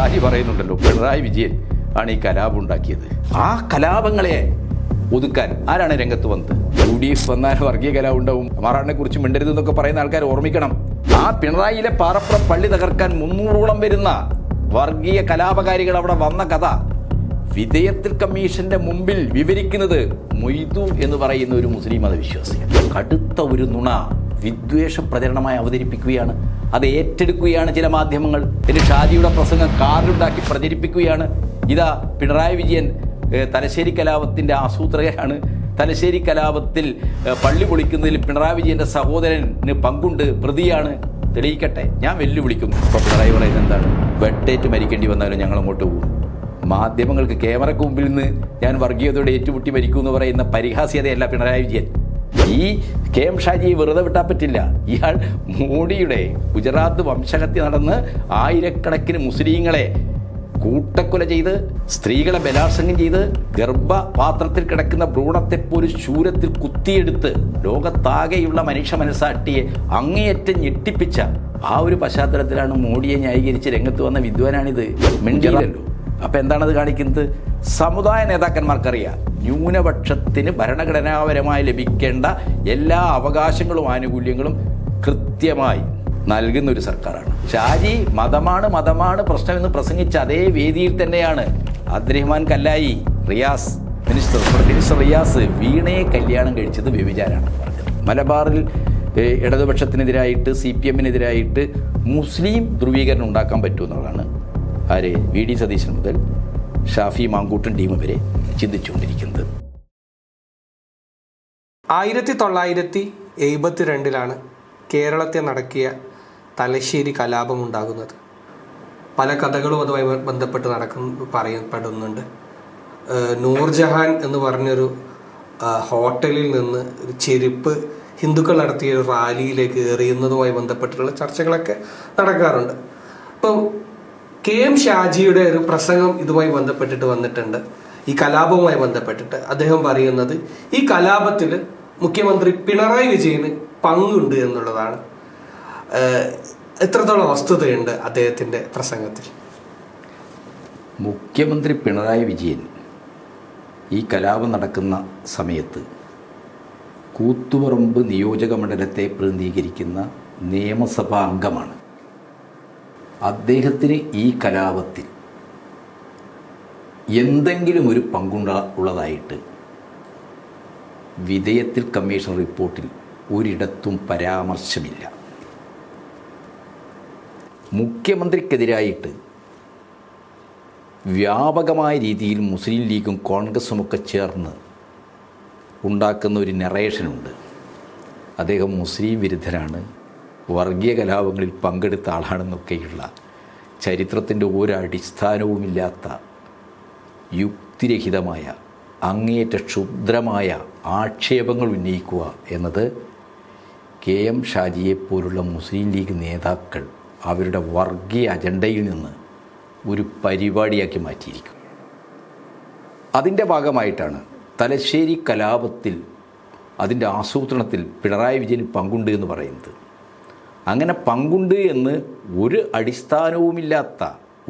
ഷാജി പറയുന്നുണ്ടല്ലോ പിണറായി വിജയൻ ആണ് ഈ കലാപം ഉണ്ടാക്കിയത്. ആ കലാപങ്ങളെ ഒതുക്കാൻ ആരാണ് രംഗത്ത് വന്നത്? UDF വന്നാൽ വർഗീയ കലാപം ഉണ്ടാവും, മാറാടിനെ കുറിച്ച് മിണ്ടരുതെന്നൊക്കെ പറയുന്ന ആൾക്കാർ ഓർമ്മിക്കണം. ആ പിണറായിയിലെ പാറപ്പുറം പള്ളി തകർക്കാൻ 300ഓളം വരുന്ന വർഗീയ കലാപകാരികൾ അവിടെ വന്ന കഥ വിധേയത്തിൽ കമ്മീഷന്റെ മുമ്പിൽ വിവരിക്കുന്നത് മൊയ്തു എന്ന് പറയുന്ന ഒരു മുസ്ലിം മതവിശ്വാസിയാണ്. കടുത്ത ഒരു നുണ വിദ്വേഷ പ്രചരണമായി അവതരിപ്പിക്കുകയാണ്. അത് ഏറ്റെടുക്കുകയാണ് ചില മാധ്യമങ്ങൾ. പിന്നെ ഷാജിയുടെ പ്രസംഗം കാർഡുണ്ടാക്കി പ്രചരിപ്പിക്കുകയാണ്. ഇതാ പിണറായി വിജയൻ തലശ്ശേരി കലാപത്തിൻ്റെ ആസൂത്രകനാണ്, തലശ്ശേരി കലാപത്തിൽ പള്ളി പൊളിക്കുന്നതിൽ പിണറായി വിജയൻ്റെ സഹോദരന് പങ്കുണ്ട്, പ്രതിയാണ്, തെളിയിക്കട്ടെ, ഞാൻ വെല്ലുവിളിക്കുന്നു. ഇപ്പോൾ പിണറായി പറയുന്നത് എന്താണ്? വെട്ടേറ്റ് മരിക്കേണ്ടി വന്നാലും ഞങ്ങൾ അങ്ങോട്ട് പോകും. മാധ്യമങ്ങൾക്ക് ക്യാമറയ്ക്ക് മുമ്പിൽ നിന്ന് ഞാൻ വർഗീയതയോടെ ഏറ്റുമുട്ടി മരിക്കൂ എന്ന് പറയുന്ന പരിഹാസ്യതയല്ല പിണറായി വിജയൻ. ഈ KM ഷാജിയെ വെറുതെ വിട്ടാൻ പറ്റില്ല. ഇയാൾ മോഡിയുടെ ഗുജറാത്ത് വംശഹത്യ നടന്ന് ആയിരക്കണക്കിന് മുസ്ലിങ്ങളെ കൂട്ടക്കൊല ചെയ്ത്, സ്ത്രീകളെ ബലാത്സംഗം ചെയ്ത്, ഗർഭപാത്രത്തിൽ കിടക്കുന്ന ഭ്രൂണത്തെപ്പോലും ശൂലത്തിൽ കുത്തിയെടുത്ത് ലോകത്താകെയുള്ള മനുഷ്യ മനസ്സാട്ടിയെ അങ്ങേയറ്റം ഞെട്ടിപ്പിച്ച ആ ഒരു പശ്ചാത്തലത്തിലാണ് മോഡിയെ ന്യായീകരിച്ച് രംഗത്ത് വന്ന വിദ്വാനാണിത്. മിണ്ടിയില്ലല്ലോ. അപ്പം എന്താണത് കാണിക്കുന്നത്? സമുദായ നേതാക്കന്മാർക്കറിയാം ന്യൂനപക്ഷത്തിന് ഭരണഘടനാപരമായി ലഭിക്കേണ്ട എല്ലാ അവകാശങ്ങളും ആനുകൂല്യങ്ങളും കൃത്യമായി നൽകുന്ന ഒരു സർക്കാരാണ്. ഷാജി മതമാണ് പ്രശ്നമെന്ന് പ്രസംഗിച്ച അതേ വേദിയിൽ തന്നെയാണ് അബ്ദുറഹ്മാൻ കല്ലായി മിനിസ്റ്റർ റിയാസ് വീണയെ കല്യാണം കഴിച്ചത് വ്യഭിചാരമാണ് പറഞ്ഞത്. മലബാറിൽ ഇടതുപക്ഷത്തിനെതിരായിട്ട് CPM-നെതിരായിട്ട് മുസ്ലിം ധ്രുവീകരണം ഉണ്ടാക്കാൻ പറ്റുമെന്നുള്ളതാണ് ആര് VD സതീശൻ മുതൽ ഷാഫി മാങ്കൂട്ടൻ ടീം വരെ ചിന്തിച്ചുകൊണ്ടിരിക്കുന്നത്. 1972 കേരളത്തെ നടക്കിയ തലശ്ശേരി കലാപം ഉണ്ടാകുന്നത്. പല കഥകളും അതുമായി ബന്ധപ്പെട്ട് പറയപ്പെടുന്നുണ്ട്. നൂർജഹാൻ എന്ന് പറഞ്ഞൊരു ഹോട്ടലിൽ നിന്ന് ഒരു ചെരുപ്പ് ഹിന്ദുക്കൾ നടത്തിയ ഒരു റാലിയിലേക്ക് എറിയുന്നതുമായി ബന്ധപ്പെട്ടിട്ടുള്ള ചർച്ചകളൊക്കെ നടക്കാറുണ്ട്. അപ്പം KM ഷാജിയുടെ ഒരു പ്രസംഗം ഇതുമായി ബന്ധപ്പെട്ടിട്ട് വന്നിട്ടുണ്ട്. ഈ കലാപവുമായി ബന്ധപ്പെട്ടിട്ട് അദ്ദേഹം പറയുന്നത് ഈ കലാപത്തിൽ മുഖ്യമന്ത്രി പിണറായി വിജയന് പങ്കുണ്ട് എന്നുള്ളതാണ്. എത്രത്തോളം വസ്തുതയുണ്ട് അദ്ദേഹത്തിൻ്റെ പ്രസംഗത്തിൽ? മുഖ്യമന്ത്രി പിണറായി വിജയൻ ഈ കലാപം നടക്കുന്ന സമയത്ത് കൂത്തുപറമ്പ് നിയോജക മണ്ഡലത്തെ പ്രതിനിധീകരിക്കുന്ന നിയമസഭാ അംഗമാണ്. അദ്ദേഹത്തിന് ഈ കലാപത്തിൽ എന്തെങ്കിലും ഒരു പങ്കുള്ളതായിട്ട് വിധേയത്തിൽ കമ്മീഷൻ റിപ്പോർട്ടിൽ ഒരിടത്തും പരാമർശമില്ല. മുഖ്യമന്ത്രിക്കെതിരായിട്ട് വ്യാപകമായ രീതിയിൽ മുസ്ലിം ലീഗും കോൺഗ്രസുമൊക്കെ ചേർന്ന് ഉണ്ടാക്കുന്ന ഒരു നറേഷനുണ്ട്. അദ്ദേഹം മുസ്ലിം വിരുദ്ധനാണ്, വർഗീയ കലാപങ്ങളിൽ പങ്കെടുത്ത ആളാണെന്നൊക്കെയുള്ള ചരിത്രത്തിൻ്റെ ഒരടിസ്ഥാനവുമില്ലാത്ത യുക്തിരഹിതമായ അങ്ങേയറ്റ ക്ഷുദ്രമായ ആക്ഷേപങ്ങൾ ഉന്നയിക്കുക എന്നത് KM ഷാജിയെപ്പോലുള്ള മുസ്ലിം ലീഗ് നേതാക്കൾ അവരുടെ വർഗീയ അജണ്ടയിൽ നിന്ന് ഒരു പരിപാടിയാക്കി മാറ്റിയിരിക്കും. അതിൻ്റെ ഭാഗമായിട്ടാണ് തലശ്ശേരി കലാപത്തിൽ അതിൻ്റെ ആസൂത്രണത്തിൽ പിണറായി വിജയന് പങ്കുണ്ട് എന്ന് പറയുന്നത്. അങ്ങനെ പങ്കുണ്ട് എന്ന് ഒരു അടിസ്ഥാനവുമില്ലാത്ത,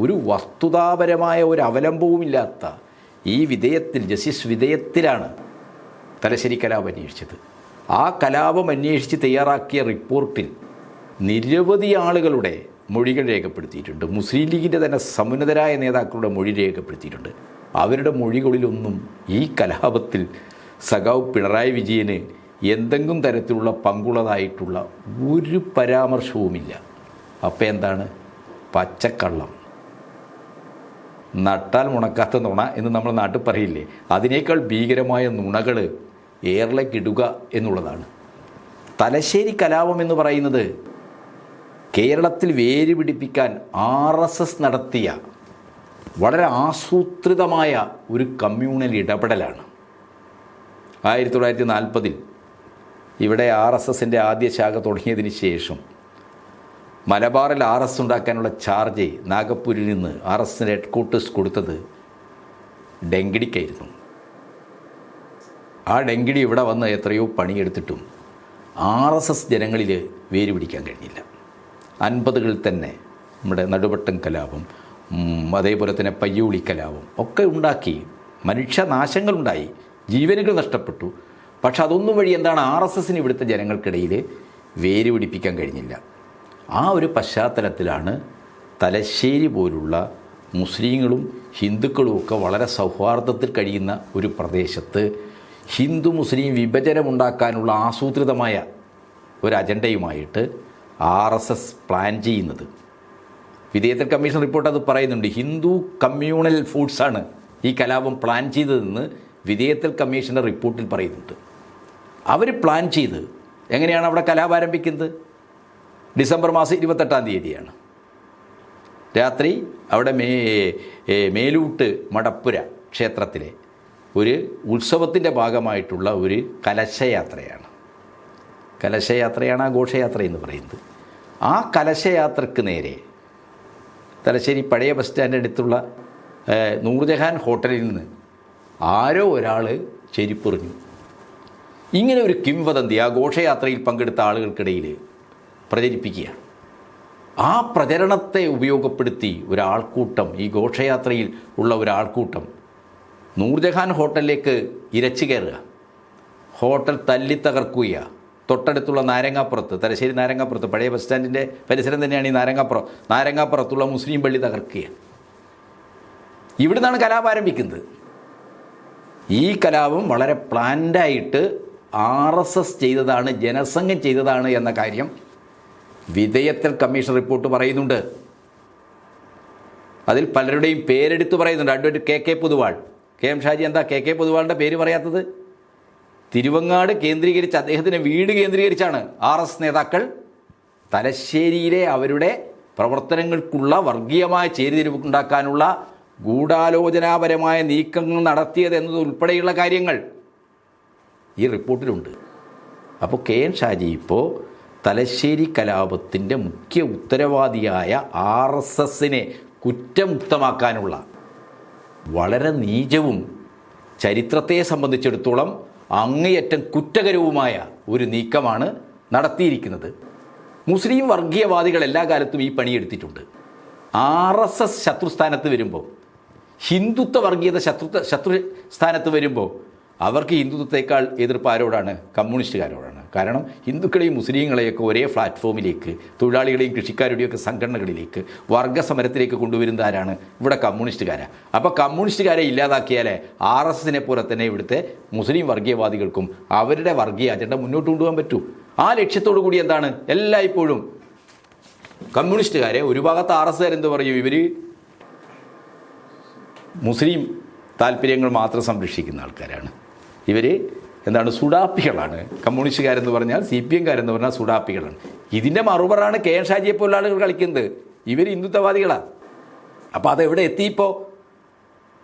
ഒരു വസ്തുതാപരമായ ഒരു അവലംബവുമില്ലാത്ത ഈ വിധേയത്തിൽ, ജസ്റ്റിസ് വിധേയത്തിലാണ് തലശ്ശേരി കലാപം അന്വേഷിച്ചത്. ആ കലാപം അന്വേഷിച്ച് തയ്യാറാക്കിയ റിപ്പോർട്ടിൽ നിരവധി ആളുകളുടെ മൊഴികൾ രേഖപ്പെടുത്തിയിട്ടുണ്ട്. മുസ്ലിം ലീഗിൻ്റെ തന്നെ സമുന്നതരായ നേതാക്കളുടെ മൊഴി രേഖപ്പെടുത്തിയിട്ടുണ്ട്. അവരുടെ മൊഴികളിലൊന്നും ഈ കലാപത്തിൽ സഖാവ് പിണറായി വിജയന് എന്തെങ്കിലും തരത്തിലുള്ള പങ്കുള്ളതായിട്ടുള്ള ഒരു പരാമർശവുമില്ല. അപ്പം എന്താണ്? പച്ചക്കള്ളം, നട്ടാൽ മുണക്കാത്ത നുണ എന്ന് നമ്മൾ നാട്ടിൽ പറയില്ലേ, അതിനേക്കാൾ ഭീകരമായ നുണകൾ ഏറലേക്കിടുക എന്നുള്ളതാണ്. തലശ്ശേരി കലാപം എന്ന് പറയുന്നത് കേരളത്തിൽ വേര് പിടിപ്പിക്കാൻ RSS നടത്തിയ വളരെ ആസൂത്രിതമായ ഒരു കമ്മ്യൂണൽ ഇടപെടലാണ്. 1940 ഇവിടെ RSSൻ്റെ ആദ്യ ശാഖ തുടങ്ങിയതിന് ശേഷം മലബാറിൽ RS ഉണ്ടാക്കാനുള്ള ചാർജ് നാഗപ്പൂരിൽ നിന്ന് RSSൻ്റെ ഹെഡ്ക്വാർട്ടേഴ്സ് കൊടുത്തത് ഡെങ്കിടിക്കായിരുന്നു. ആ ഡെങ്കിടി ഇവിടെ വന്ന് എത്രയോ പണിയെടുത്തിട്ടും RSS ജനങ്ങളിൽ വേര് പിടിക്കാൻ കഴിഞ്ഞില്ല. 50കളിൽ തന്നെ നമ്മുടെ നടുവട്ടം കലാപം, അതേപോലെ തന്നെ പയ്യോളി കലാപം ഒക്കെ ഉണ്ടാക്കി, മനുഷ്യനാശങ്ങളുണ്ടായി, ജീവനുകൾ നഷ്ടപ്പെട്ടു. പക്ഷെ അതൊന്നും വഴി എന്താണ് RSSന് ഇവിടുത്തെ ജനങ്ങൾക്കിടയിൽ വേര് പിടിപ്പിക്കാൻ കഴിഞ്ഞില്ല. ആ ഒരു പശ്ചാത്തലത്തിലാണ് തലശ്ശേരി പോലുള്ള മുസ്ലിങ്ങളും ഹിന്ദുക്കളും ഒക്കെ വളരെ സൗഹാർദ്ദത്തിൽ കഴിയുന്ന ഒരു പ്രദേശത്ത് ഹിന്ദു മുസ്ലിം വിഭജനമുണ്ടാക്കാനുള്ള ആസൂത്രിതമായ ഒരു അജണ്ടയുമായിട്ട് RSS പ്ലാൻ ചെയ്യുന്നത്. വിധേയത്വ കമ്മീഷൻ റിപ്പോർട്ട് അത് പറയുന്നുണ്ട്. ഹിന്ദു കമ്മ്യൂണൽ ഫോഴ്സാണ് ഈ കലാപം പ്ലാൻ ചെയ്തതെന്ന് വിധേയത്വ കമ്മീഷൻ്റെ റിപ്പോർട്ടിൽ പറയുന്നുണ്ട്. അവർ പ്ലാൻ ചെയ്ത് എങ്ങനെയാണ് അവിടെ കലാപം ആരംഭിക്കുന്നത്? ഡിസംബർ മാസം 28-ാം തീയതിയാണ് രാത്രി അവിടെ മേലൂട്ട് മടപ്പുര ക്ഷേത്രത്തിലെ ഒരു ഉത്സവത്തിൻ്റെ ഭാഗമായിട്ടുള്ള ഒരു കലശയാത്രയാണ്. കലശയാത്രയാണ് ആ ഘോഷയാത്ര എന്ന് പറയുന്നത്. ആ കലശയാത്രക്ക് നേരെ തലശ്ശേരി പഴയ ബസ് സ്റ്റാൻഡിൻ്റെ അടുത്തുള്ള നൂർജഹാൻ ഹോട്ടലിൽ നിന്ന് ആരോ ഒരാൾ ചെരിപ്പെറിഞ്ഞു. ഇങ്ങനെ ഒരു കിംവദന്തി ആ ഘോഷയാത്രയിൽ പങ്കെടുത്ത ആളുകൾക്കിടയിൽ പ്രചരിപ്പിക്കുകയാണ്. ആ പ്രചരണത്തെ ഉപയോഗപ്പെടുത്തി ഒരാൾക്കൂട്ടം, ഈ ഘോഷയാത്രയിൽ ഉള്ള ഒരാൾക്കൂട്ടം നൂർജഹാൻ ഹോട്ടലിലേക്ക് ഇരച്ചു കയറുക, ഹോട്ടൽ തല്ലിത്തകർക്കുകയാണ്. തൊട്ടടുത്തുള്ള നാരങ്ങാപ്പുറത്ത്, തലശ്ശേരി നാരങ്ങാപ്പുറത്ത്, പഴയ ബസ് സ്റ്റാൻഡിൻ്റെ പരിസരം തന്നെയാണ് ഈ നാരങ്ങാപ്പുറത്തുള്ള മുസ്ലിം പള്ളി തകർക്കുക. ഇവിടുന്നാണ് കലാപം ആരംഭിക്കുന്നത്. ഈ കലാപം വളരെ പ്ലാൻഡായിട്ട് RSS ചെയ്തതാണ്, ജനസംഘം ചെയ്തതാണ് എന്ന കാര്യം വിധേയത്വ കമ്മീഷൻ റിപ്പോർട്ട് പറയുന്നുണ്ട്. അതിൽ പലരുടെയും പേരെടുത്ത് പറയുന്നുണ്ട്. Advocate KK Poduval, KM Shaji എന്താ KK പൊതുവാളിൻ്റെ പേര് പറയാത്തത്? തിരുവങ്ങാട് കേന്ദ്രീകരിച്ച്, അദ്ദേഹത്തിൻ്റെ വീട് കേന്ദ്രീകരിച്ചാണ് RSS നേതാക്കൾ തലശ്ശേരിയിലെ അവരുടെ പ്രവർത്തനങ്ങൾക്കുള്ള വർഗീയമായ ചേരിതിരിവുണ്ടാക്കാനുള്ള ഗൂഢാലോചനാപരമായ നീക്കങ്ങൾ നടത്തിയത് എന്നതുൾപ്പെടെയുള്ള കാര്യങ്ങൾ ഈ റിപ്പോർട്ടിലുണ്ട്. അപ്പോൾ KM ഷാജി ഇപ്പോൾ തലശ്ശേരി കലാപത്തിൻ്റെ മുഖ്യ ഉത്തരവാദിയായ RSSനെ കുറ്റമുക്തമാക്കാനുള്ള വളരെ നീചവും ചരിത്രത്തെ സംബന്ധിച്ചിടത്തോളം അങ്ങേയറ്റം കുറ്റകരവുമായ ഒരു നീക്കമാണ് നടത്തിയിരിക്കുന്നത്. മുസ്ലിം വർഗീയവാദികൾ എല്ലാ കാലത്തും ഈ പണിയെടുത്തിട്ടുണ്ട്. RSS ശത്രുസ്ഥാനത്ത് വരുമ്പോൾ, ഹിന്ദുത്വ വർഗീയത ശത്രുസ്ഥാനത്ത് വരുമ്പോൾ അവർക്ക് ഹിന്ദുത്വത്തേക്കാൾ എതിർപ്പ് ആരോടാണ്? കമ്മ്യൂണിസ്റ്റുകാരോടാണ്. കാരണം ഹിന്ദുക്കളെയും മുസ്ലിങ്ങളെയൊക്കെ ഒരേ പ്ലാറ്റ്ഫോമിലേക്ക്, തൊഴിലാളികളെയും കൃഷിക്കാരുടെയൊക്കെ സംഘടനകളിലേക്ക്, വർഗ്ഗസമരത്തിലേക്ക് കൊണ്ടുവരുന്നത് ആരാണ്? ഇവിടെ കമ്മ്യൂണിസ്റ്റുകാരാണ്. അപ്പോൾ കമ്മ്യൂണിസ്റ്റുകാരെ ഇല്ലാതാക്കിയാലേ RSSനെ പോലെ തന്നെ ഇവിടുത്തെ മുസ്ലിം വർഗീയവാദികൾക്കും അവരുടെ വർഗീയ അജണ്ട മുന്നോട്ട് കൊണ്ടുപോകാൻ പറ്റൂ. ആ ലക്ഷ്യത്തോടു കൂടി എന്താണ് എല്ലായ്പ്പോഴും കമ്മ്യൂണിസ്റ്റുകാരെ, ഒരു ഭാഗത്ത് RSSകാരെന്ത് പറയും? ഇവർ മുസ്ലിം താല്പര്യങ്ങൾ മാത്രം സംരക്ഷിക്കുന്ന ആൾക്കാരാണ്, ഇവർ എന്താണ് സുഡാപ്പികളാണ്. കമ്മ്യൂണിസ്റ്റുകാരെന്ന് പറഞ്ഞാൽ, CPMകാരെന്ന് പറഞ്ഞാൽ സുഡാപ്പികളാണ്. ഇതിൻ്റെ മറുപറാണ് KM ഷാജിയെ പോലുള്ള ആളുകൾ കളിക്കുന്നത്. ഇവർ ഹിന്ദുത്വവാദികളാണ്. അപ്പോൾ അതെവിടെ എത്തിയിപ്പോൾ?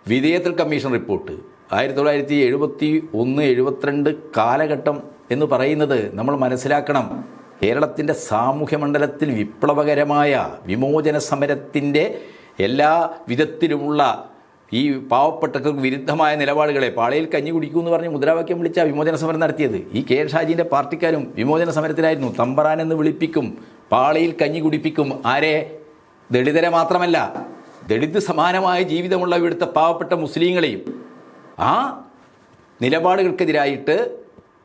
വിധേയത്വ കമ്മീഷൻ റിപ്പോർട്ട് 1971-72 കാലഘട്ടം എന്ന് പറയുന്നത് നമ്മൾ മനസ്സിലാക്കണം. കേരളത്തിൻ്റെ സാമൂഹ്യ മണ്ഡലത്തിൽ വിപ്ലവകരമായ വിമോചന സമരത്തിൻ്റെ എല്ലാ വിധത്തിലുമുള്ള ഈ പാവപ്പെട്ടവർക്ക് വിരുദ്ധമായ നിലപാടുകളെ, പാളയിൽ കഞ്ഞി കുടിക്കുമെന്ന് പറഞ്ഞ് മുദ്രാവാക്യം വിളിച്ച വിമോചന സമരം നടത്തിയത് ഈ KM ഷാജിൻ്റെ പാർട്ടിക്കാരും വിമോചന സമരത്തിലായിരുന്നു. തമ്പറാൻ എന്ന് വിളിപ്പിക്കും, പാളയിൽ കഞ്ഞി കുടിപ്പിക്കും. ആരെ? ദളിതരെ മാത്രമല്ല, ദളിത് സമാനമായ ജീവിതമുള്ള ഇവിടുത്തെ പാവപ്പെട്ട മുസ്ലിങ്ങളെയും. ആ നിലപാടുകൾക്കെതിരായിട്ട്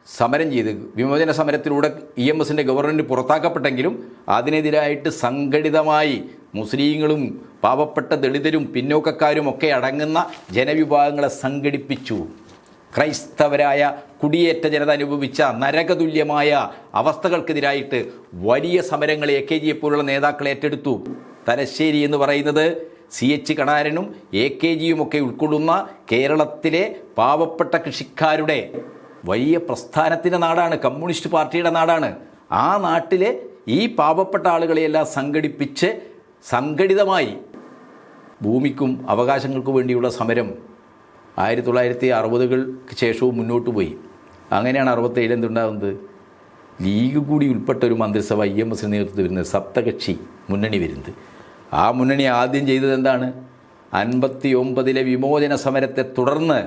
സമരം ചെയ്ത് വിമോചന സമരത്തിലൂടെ EMSൻ്റെ ഗവർണറിന് പുറത്താക്കപ്പെട്ടെങ്കിലും അതിനെതിരായിട്ട് സംഘടിതമായി മുസ്ലിങ്ങളും പാവപ്പെട്ട ദളിതരും പിന്നോക്കക്കാരും ഒക്കെ അടങ്ങുന്ന ജനവിഭാഗങ്ങളെ സംഘടിപ്പിച്ചു. ക്രൈസ്തവരായ കുടിയേറ്റ ജനത അനുഭവിച്ച നരകതുല്യമായ അവസ്ഥകൾക്കെതിരായിട്ട് വലിയ സമരങ്ങൾ AKGയെ പോലുള്ള നേതാക്കൾ ഏറ്റെടുത്തു. തലശ്ശേരി എന്ന് പറയുന്നത് CH കണാരനും AKGയും ഒക്കെ ഉൾക്കൊള്ളുന്ന കേരളത്തിലെ പാവപ്പെട്ട കൃഷിക്കാരുടെ വലിയ പ്രസ്ഥാനത്തിൻ്റെ നാടാണ്, കമ്മ്യൂണിസ്റ്റ് പാർട്ടിയുടെ നാടാണ്. ആ നാട്ടിലെ ഈ പാവപ്പെട്ട ആളുകളെയെല്ലാം സംഘടിപ്പിച്ച് സംഘടിതമായി ഭൂമിക്കും അവകാശങ്ങൾക്കും വേണ്ടിയുള്ള സമരം 1960-കൾക്ക് ശേഷവും മുന്നോട്ട് പോയി. അങ്ങനെയാണ് 67 എന്തുണ്ടാകുന്നത്? ലീഗ് കൂടി ഉൾപ്പെട്ട ഒരു മന്ത്രിസഭ EMSന് നേതൃത്വം വരുന്നത്, സപ്തകക്ഷി മുന്നണി വരുന്നത്. ആ മുന്നണി ആദ്യം ചെയ്തത് എന്താണ്? 59-ലെ വിമോചന സമരത്തെ തുടർന്ന്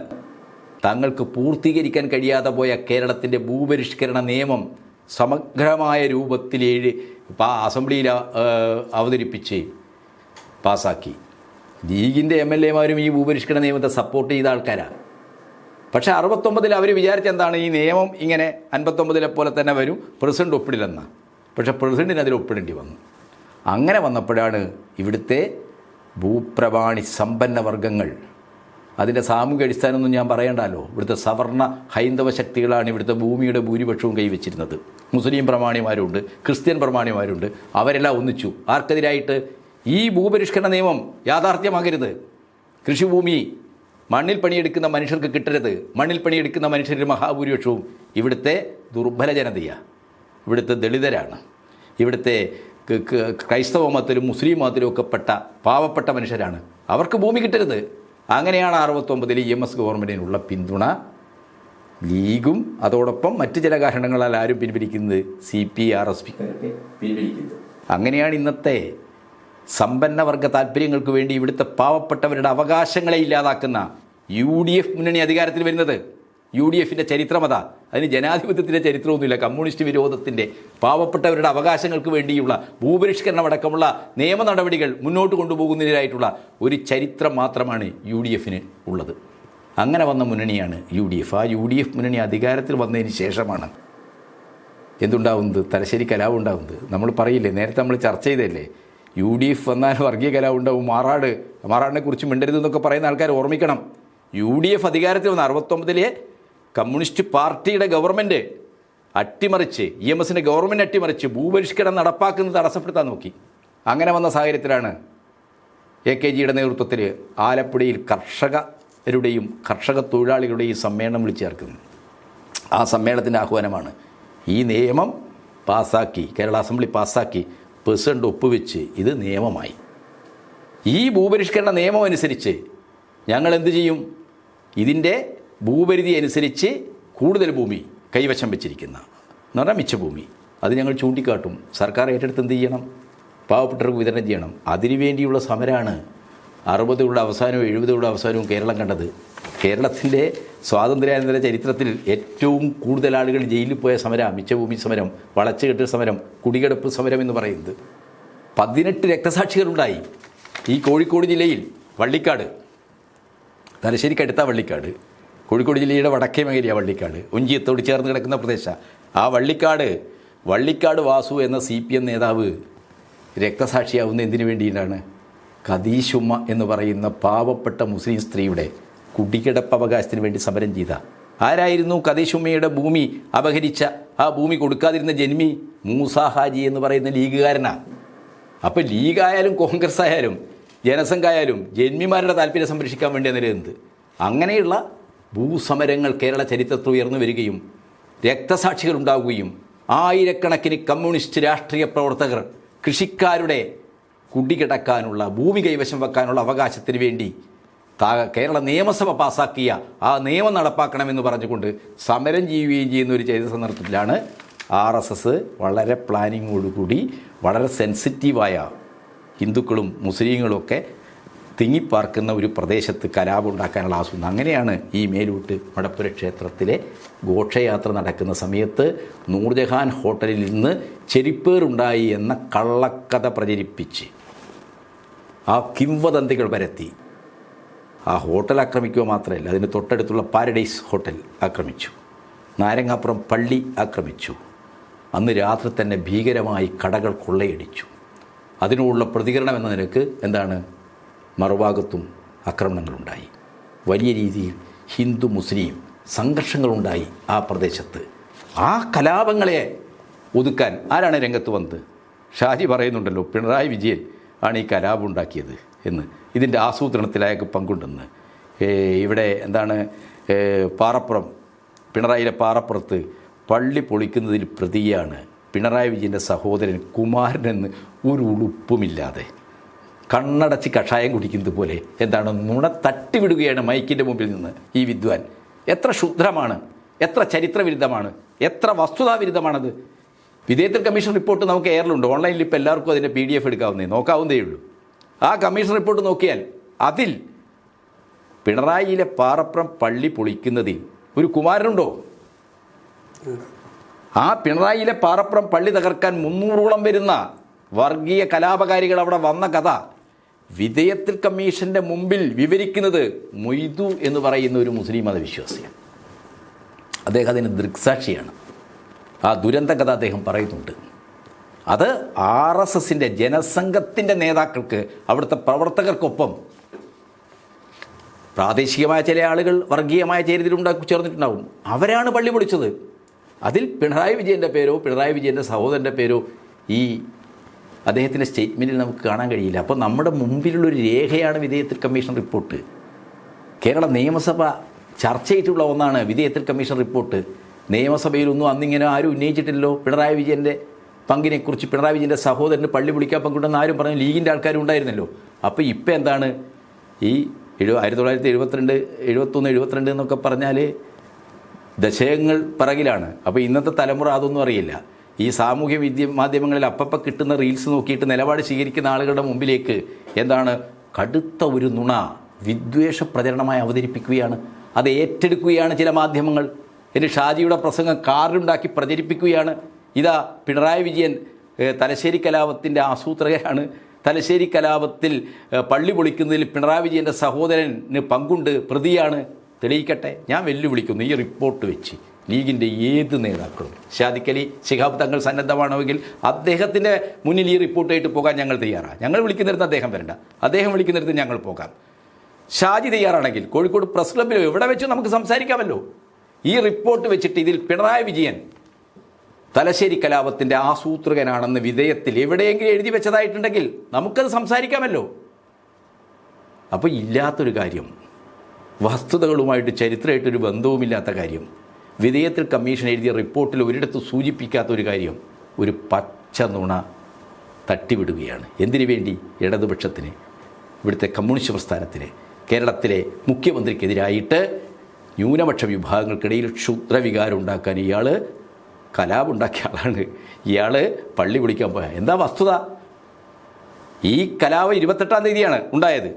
തങ്ങൾക്ക് പൂർത്തീകരിക്കാൻ കഴിയാതെ പോയ കേരളത്തിൻ്റെ ഭൂപരിഷ്കരണ നിയമം സമഗ്രമായ രൂപത്തിൽ അസംബ്ലിയിൽ അവതരിപ്പിച്ച് പാസാക്കി. ലീഗിൻ്റെ MLA മാരും ഈ ഭൂപരിഷ്കരണ നിയമത്തെ സപ്പോർട്ട് ചെയ്ത ആൾക്കാരാണ്. പക്ഷേ 69 അവർ വിചാരിച്ചെന്താണ്, ഈ നിയമം ഇങ്ങനെ 59 പോലെ തന്നെ വരും, പ്രസിഡന്റ് ഒപ്പിടില്ലെന്നാണ്. പക്ഷേ പ്രസിഡന്റിന് അതിൽ ഒപ്പിടേണ്ടി വന്നു. അങ്ങനെ വന്നപ്പോഴാണ് ഇവിടുത്തെ ഭൂപ്രമാണി സമ്പന്ന വർഗ്ഗങ്ങൾ, അതിൻ്റെ സാമൂഹിക അടിസ്ഥാനമൊന്നും ഞാൻ പറയണ്ടല്ലോ, ഇവിടുത്തെ സവർണ ഹൈന്ദവ ശക്തികളാണ് ഇവിടുത്തെ ഭൂമിയുടെ ഭൂരിപക്ഷവും കൈവച്ചിരുന്നത്. മുസ്ലിം പ്രമാണിമാരുണ്ട്, ക്രിസ്ത്യൻ പ്രമാണിമാരുണ്ട്, അവരെല്ലാം ഒന്നിച്ചു. ആർക്കെതിരായിട്ട്? ഈ ഭൂപരിഷ്കരണ നിയമം യാഥാർത്ഥ്യമാകരുത്, കൃഷിഭൂമി മണ്ണിൽ പണിയെടുക്കുന്ന മനുഷ്യർക്ക് കിട്ടരുത്. മണ്ണിൽ പണിയെടുക്കുന്ന മനുഷ്യരുടെ മഹാഭൂരിപക്ഷവും ഇവിടുത്തെ ദുർബല ജനതയാണ്, ഇവിടുത്തെ ദളിതരാണ്, ഇവിടുത്തെ ക്രൈസ്തവ മതത്തിലും മുസ്ലിം മതത്തിലും ഒക്കെ പെട്ട പാവപ്പെട്ട മനുഷ്യരാണ്. അവർക്ക് ഭൂമി കിട്ടരുത്. അങ്ങനെയാണ് 69 EMS ഗവൺമെൻറ്റിനുള്ള പിന്തുണ ലീഗും അതോടൊപ്പം മറ്റ് ചില കാരണങ്ങളാൽ ആരും പിൻവലിക്കുന്നത് CP-RSP പിൻവലിക്കുന്നത്. അങ്ങനെയാണ് ഇന്നത്തെ സമ്പന്നവർഗ താല്പര്യങ്ങൾക്ക് വേണ്ടി ഇവിടുത്തെ പാവപ്പെട്ടവരുടെ അവകാശങ്ങളെ ഇല്ലാതാക്കുന്ന UDF മുന്നണി അധികാരത്തിൽ വരുന്നത്. UDFൻ്റെ ചരിത്രമതാ. അതിന് ജനാധിപത്യത്തിൻ്റെ ചരിത്രമൊന്നുമില്ല. കമ്മ്യൂണിസ്റ്റ് വിരോധത്തിൻ്റെ, പാവപ്പെട്ടവരുടെ അവകാശങ്ങൾക്ക് വേണ്ടിയുള്ള ഭൂപരിഷ്കരണമടക്കമുള്ള നിയമ നടപടികൾ മുന്നോട്ട് കൊണ്ടുപോകുന്നതിനായിട്ടുള്ള ഒരു ചരിത്രം മാത്രമാണ് UDFന് ഉള്ളത്. അങ്ങനെ വന്ന മുന്നണിയാണ് UDF. ആ UDF മുന്നണി അധികാരത്തിൽ വന്നതിന് ശേഷമാണ് എന്തുണ്ടാവുന്നത്? തലശ്ശേരി കലാപം ഉണ്ടാവുന്നത്. നമ്മൾ പറയില്ലേ, നേരത്തെ നമ്മൾ ചർച്ച ചെയ്തല്ലേ, UDF വന്നാൽ വർഗീയ കലാപം ഉണ്ടാവും, മാറാടിനെ കുറിച്ച് മിണ്ടരുതെന്നൊക്കെ പറയുന്ന ആൾക്കാർ ഓർമ്മിക്കണം. UDF അധികാരത്തിൽ വന്ന 69 കമ്മ്യൂണിസ്റ്റ് പാർട്ടിയുടെ ഗവൺമെൻറ് അട്ടിമറിച്ച്, EMSൻ്റെ ഗവൺമെൻറ് അട്ടിമറിച്ച് ഭൂപരിഷ്കരണം നടപ്പാക്കുന്നത് തടസ്സപ്പെടുത്താൻ നോക്കി. അങ്ങനെ വന്ന സാഹചര്യത്തിലാണ് AKGയുടെ നേതൃത്വത്തിൽ ആലപ്പുഴയിൽ കർഷകരുടെയും കർഷക തൊഴിലാളികളുടെയും സമ്മേളനം വിളിച്ചു ചേർക്കുന്നത്. ആ സമ്മേളനത്തിൻ്റെ ആഹ്വാനമാണ് ഈ നിയമം പാസ്സാക്കി, കേരള അസംബ്ലി പാസ്സാക്കി, പ്രസിഡന്റ് ഒപ്പുവെച്ച് ഇത് നിയമമായി. ഈ ഭൂപരിഷ്കരണ നിയമം അനുസരിച്ച് ഞങ്ങൾ എന്തു ചെയ്യും? ഇതിൻ്റെ ഭൂപരിധി അനുസരിച്ച് കൂടുതൽ ഭൂമി കൈവശം വെച്ചിരിക്കുന്ന എന്ന് പറഞ്ഞാൽ മിച്ചഭൂമി, അത് ഞങ്ങൾ ചൂണ്ടിക്കാട്ടും. സർക്കാർ ഏറ്റെടുത്ത് എന്ത് ചെയ്യണം? പാവപ്പെട്ടവർക്ക് വിതരണം ചെയ്യണം. അതിനുവേണ്ടിയുള്ള സമരമാണ് 60കളുടെ അവസാനവും 70കളുടെ അവസാനവും കേരളം കണ്ടത്. കേരളത്തിൻ്റെ സ്വാതന്ത്ര്യാനന്തര ചരിത്രത്തിൽ ഏറ്റവും കൂടുതൽ ആളുകൾ ജയിലിൽ പോയ സമരം മിച്ചഭൂമി സമരം, വളച്ചുകെട്ടൽ സമരം, കുടികിടപ്പ് സമരം എന്ന് പറയുന്നത്. 18 രക്തസാക്ഷികളുണ്ടായി ഈ കോഴിക്കോട് ജില്ലയിൽ. വള്ളിക്കാട്, തലശ്ശേരിക്കടുത്ത വള്ളിക്കാട്, കോഴിക്കോട് ജില്ലയുടെ വടക്കേ മേഖലയാണ് വള്ളിക്കാട്, ഒഞ്ചിയത്തോട് ചേർന്ന് കിടക്കുന്ന പ്രദേശം. ആ വള്ളിക്കാട് വാസു എന്ന CPM നേതാവ് രക്തസാക്ഷിയാവുന്ന എന്തിനു വേണ്ടിയിട്ടാണ്? ഖദീഷുമ്മ എന്ന് പറയുന്ന പാവപ്പെട്ട മുസ്ലിം സ്ത്രീയുടെ കുടികിടപ്പ് അവകാശത്തിന് വേണ്ടി സമരം ചെയ്ത ആരായിരുന്നു? ഖദീഷുമ്മയുടെ ഭൂമി അപഹരിച്ച, ആ ഭൂമി കൊടുക്കാതിരുന്ന ജന്മി മൂസ ഹാജി എന്ന് പറയുന്ന ലീഗുകാരനാണ്. അപ്പോൾ ലീഗായാലും കോൺഗ്രസ് ആയാലും ജനസംഘ ആയാലും ജന്മിമാരുടെ താല്പര്യം സംരക്ഷിക്കാൻ വേണ്ടി നിലനിന്നത്. അങ്ങനെയുള്ള ഭൂസമരങ്ങൾ കേരള ചരിത്രത്തിൽ ഉയർന്നു വരികയും രക്തസാക്ഷികൾ ഉണ്ടാവുകയും ആയിരക്കണക്കിന് കമ്മ്യൂണിസ്റ്റ് രാഷ്ട്രീയ പ്രവർത്തകർ കൃഷിക്കാരുടെ കുടികിടക്കാനുള്ള, ഭൂമി കൈവശം വെക്കാനുള്ള അവകാശത്തിന് വേണ്ടി കേരള നിയമസഭ പാസ്സാക്കിയ ആ നിയമം നടപ്പാക്കണമെന്ന് പറഞ്ഞുകൊണ്ട് സമരം ചെയ്യുകയും ചെയ്യുന്ന ഒരു ചരിത്ര സന്ദർഭത്തിലാണ് RSS വളരെ പ്ലാനിങ്ങോടുകൂടി വളരെ സെൻസിറ്റീവായ ഹിന്ദുക്കളും മുസ്ലിങ്ങളുമൊക്കെ തിങ്ങിപ്പാർക്കുന്ന ഒരു പ്രദേശത്ത് കലാപം ഉണ്ടാക്കാനുള്ള ആസൂത്രണം. അങ്ങനെയാണ് ഈ മേലൂട്ട് മടപ്പുര ക്ഷേത്രത്തിലെ ഘോഷയാത്ര നടക്കുന്ന സമയത്ത് നൂർജഹാൻ ഹോട്ടലിൽ നിന്ന് ചെരിപ്പേറുണ്ടായി എന്ന കള്ളക്കഥ പ്രചരിപ്പിച്ച് ആ കിംവദന്തികൾ പരത്തി ആ ഹോട്ടൽ ആക്രമിക്കുക മാത്രമല്ല, അതിന് തൊട്ടടുത്തുള്ള പാരഡൈസ് ഹോട്ടൽ ആക്രമിച്ചു, നാരങ്ങാപ്പുറം പള്ളി ആക്രമിച്ചു. അന്ന് രാത്രി തന്നെ ഭീകരമായി കടകൾ കൊള്ളയടിച്ചു. അതിനുള്ള പ്രതികരണം എന്ന നിലക്ക് എന്താണ്? മറുഭാഗത്തും ആക്രമണങ്ങളുണ്ടായി. വലിയ രീതിയിൽ ഹിന്ദു മുസ്ലിം സംഘർഷങ്ങളുണ്ടായി ആ പ്രദേശത്ത്. ആ കലാപങ്ങളെ ഒതുക്കാൻ ആരാണ് രംഗത്ത് വന്നത്? ഷാജി പറയുന്നുണ്ടല്ലോ, പിണറായി വിജയൻ ആണ് ഈ കലാപം ഉണ്ടാക്കിയത് എന്ന്. ഇതിൻ്റെ ആസൂത്രണത്തിൽ അയാൾക്ക് പങ്കുണ്ടെന്ന്. ഇവിടെ എന്താണ്, പാറപ്പുറം, പിണറായിയിലെ പാറപ്പുറത്ത് പള്ളി പൊളിക്കുന്നതിൽ പ്രതിയാണ് പിണറായി വിജയൻ്റെ സഹോദരൻ കുമാരനെന്ന് ഒരു ഉളുപ്പുമില്ലാതെ കണ്ണടച്ച് കഷായം കുടിക്കുന്നത് പോലെ എന്താണ് നുണ തട്ടിവിടുകയാണ് മൈക്കിൻ്റെ മുമ്പിൽ നിന്ന് ഈ വിദ്വാൻ. എത്ര ക്ഷുദ്രമാണ്, എത്ര ചരിത്രവിരുദ്ധമാണ്, എത്ര വസ്തുതാവിരുദ്ധമാണത്. വിധേയത്വ കമ്മീഷൻ റിപ്പോർട്ട് നമുക്ക് എയറിലുണ്ട്, ഓൺലൈനിൽ ഇപ്പോൾ എല്ലാവർക്കും അതിൻ്റെ PDF നോക്കാവുന്നതേ ഉള്ളൂ. ആ കമ്മീഷൻ റിപ്പോർട്ട് നോക്കിയാൽ അതിൽ പിണറായിയിലെ പാറപ്പുറം പള്ളി പൊളിക്കുന്നതിൽ ഒരു കുമാരനുണ്ടോ? ആ പിണറായിയിലെ പാറപ്പുറം പള്ളി തകർക്കാൻ 300ഓളം വരുന്ന വർഗീയ കലാപകാരികൾ അവിടെ വന്ന കഥ വിധേയത്തിൽ കമ്മീഷൻ്റെ മുമ്പിൽ വിവരിക്കുന്നത് മൊയ്തു എന്ന് പറയുന്ന ഒരു മുസ്ലിം മതവിശ്വാസിയാണ്. അദ്ദേഹം അതിന് ദൃക്സാക്ഷിയാണ്. ആ ദുരന്ത കഥ അദ്ദേഹം പറയുന്നുണ്ട്. അത് RSSൻ്റെ ജനസംഘത്തിൻ്റെ നേതാക്കൾക്ക്, അവിടുത്തെ പ്രവർത്തകർക്കൊപ്പം പ്രാദേശികമായ ചില ആളുകൾ വർഗീയമായ ചേരിതിലുണ്ടാക്കി ചേർന്നിട്ടുണ്ടാവും. അവരാണ് പള്ളി പൊളിച്ചത്. അതിൽ പിണറായി വിജയൻ്റെ പേരോ പിണറായി വിജയൻ്റെ സഹോദരൻ്റെ പേരോ ഈ അദ്ദേഹത്തിൻ്റെ സ്റ്റേറ്റ്മെൻറ്റിൽ നമുക്ക് കാണാൻ കഴിയില്ല. അപ്പോൾ നമ്മുടെ മുമ്പിലുള്ളൊരു രേഖയാണ് വിധേയത്തിൽ കമ്മീഷൻ റിപ്പോർട്ട്. കേരള നിയമസഭ ചർച്ച ചെയ്തിട്ടുള്ള ഒന്നാണ് വിധേയത്തിൽ കമ്മീഷൻ റിപ്പോർട്ട്. നിയമസഭയിലൊന്നും അന്നിങ്ങനെ ആരും ഉന്നയിച്ചിട്ടില്ലല്ലോ പിണറായി വിജയൻ്റെ പങ്കിനെക്കുറിച്ച്. പിണറായി വിജയൻ്റെ സഹോദരന് പള്ളി പൊളിക്കാൻ പങ്കുണ്ടെന്ന് ആരും പറഞ്ഞു. ലീഗിൻ്റെ ആൾക്കാരും ഉണ്ടായിരുന്നല്ലോ. അപ്പോൾ ഇപ്പം എന്താണ് ഈ 1972, 71, 72 എന്നൊക്കെ പറഞ്ഞാൽ ദശകങ്ങൾ പിറകിലാണ്. അപ്പോൾ ഇന്നത്തെ തലമുറ അതൊന്നും അറിയില്ല. ഈ സാമൂഹ്യ മാധ്യമങ്ങളിൽ അപ്പം കിട്ടുന്ന റീൽസ് നോക്കിയിട്ട് നിലപാട് സ്വീകരിക്കുന്ന ആളുകളുടെ മുമ്പിലേക്ക് എന്താണ് കടുത്ത ഒരു നുണ വിദ്വേഷ പ്രചരണമായി അവതരിപ്പിക്കുകയാണ്. അത് ഏറ്റെടുക്കുകയാണ് ചില മാധ്യമങ്ങൾ. എന്നിട്ട് ഷാജിയുടെ പ്രസംഗം കാർഡുണ്ടാക്കി പ്രചരിപ്പിക്കുകയാണ്. ഇതാ പിണറായി വിജയൻ തലശ്ശേരി കലാപത്തിൻ്റെ ആസൂത്രകനാണ്, തലശ്ശേരി കലാപത്തിൽ പള്ളി പൊളിക്കുന്നതിൽ പിണറായി വിജയൻ്റെ സഹോദരന് പങ്കുണ്ട്, പ്രതിയാണ്, തെളിയിക്കട്ടെ. ഞാൻ വെല്ലുവിളിക്കുന്നു, ഈ റിപ്പോർട്ട് വെച്ച് ലീഗിൻ്റെ ഏത് നേതാക്കളും, സാദിഖ് അലി ശിഹാബ് തങ്ങൾ സന്നദ്ധമാണെങ്കിൽ അദ്ദേഹത്തിൻ്റെ മുന്നിൽ ഈ റിപ്പോർട്ടായിട്ട് പോകാൻ ഞങ്ങൾ തയ്യാറാണ്. ഞങ്ങൾ വിളിക്കുന്നിടത്ത് അദ്ദേഹം വരണ്ട, അദ്ദേഹം വിളിക്കുന്നിടത്ത് ഞങ്ങൾ പോകാം. ഷാജി തയ്യാറാണെങ്കിൽ കോഴിക്കോട് പ്രസ് ക്ലബ്ബിലോ എവിടെ വെച്ച് നമുക്ക് സംസാരിക്കാമല്ലോ. ഈ റിപ്പോർട്ട് വെച്ചിട്ട് ഇതിൽ പിണറായി വിജയൻ തലശ്ശേരി കലാപത്തിൻ്റെ ആസൂത്രകനാണെന്ന് വിധേയത്തിൽ എവിടെയെങ്കിലും എഴുതി വെച്ചതായിട്ടുണ്ടെങ്കിൽ നമുക്കത് സംസാരിക്കാമല്ലോ. അപ്പോൾ ഇല്ലാത്തൊരു കാര്യം, വസ്തുതകളുമായിട്ട് ചരിത്രമായിട്ടൊരു ബന്ധവുമില്ലാത്ത കാര്യം, വിധേയത്തിൽ കമ്മീഷൻ എഴുതിയ റിപ്പോർട്ടിൽ ഒരിടത്ത് സൂചിപ്പിക്കാത്തൊരു കാര്യം ഒരു പച്ച നുണ തട്ടിവിടുകയാണ്. എന്തിനു വേണ്ടി? ഇടതുപക്ഷത്തിന്, ഇവിടുത്തെ കമ്മ്യൂണിസ്റ്റ് പ്രസ്ഥാനത്തിന്, കേരളത്തിലെ മുഖ്യമന്ത്രിക്കെതിരായിട്ട് ന്യൂനപക്ഷ വിഭാഗങ്ങൾക്കിടയിൽ ക്ഷുദ്രവികാരം ഉണ്ടാക്കാൻ ഇയാൾ കലാപുണ്ടാക്കിയ ആളാണ്. ഇയാൾ പള്ളി വിളിക്കാൻ പോയ എന്താ വസ്തുത? ഈ കലാപം 28-ാം തീയതിയാണ് ഉണ്ടായത്.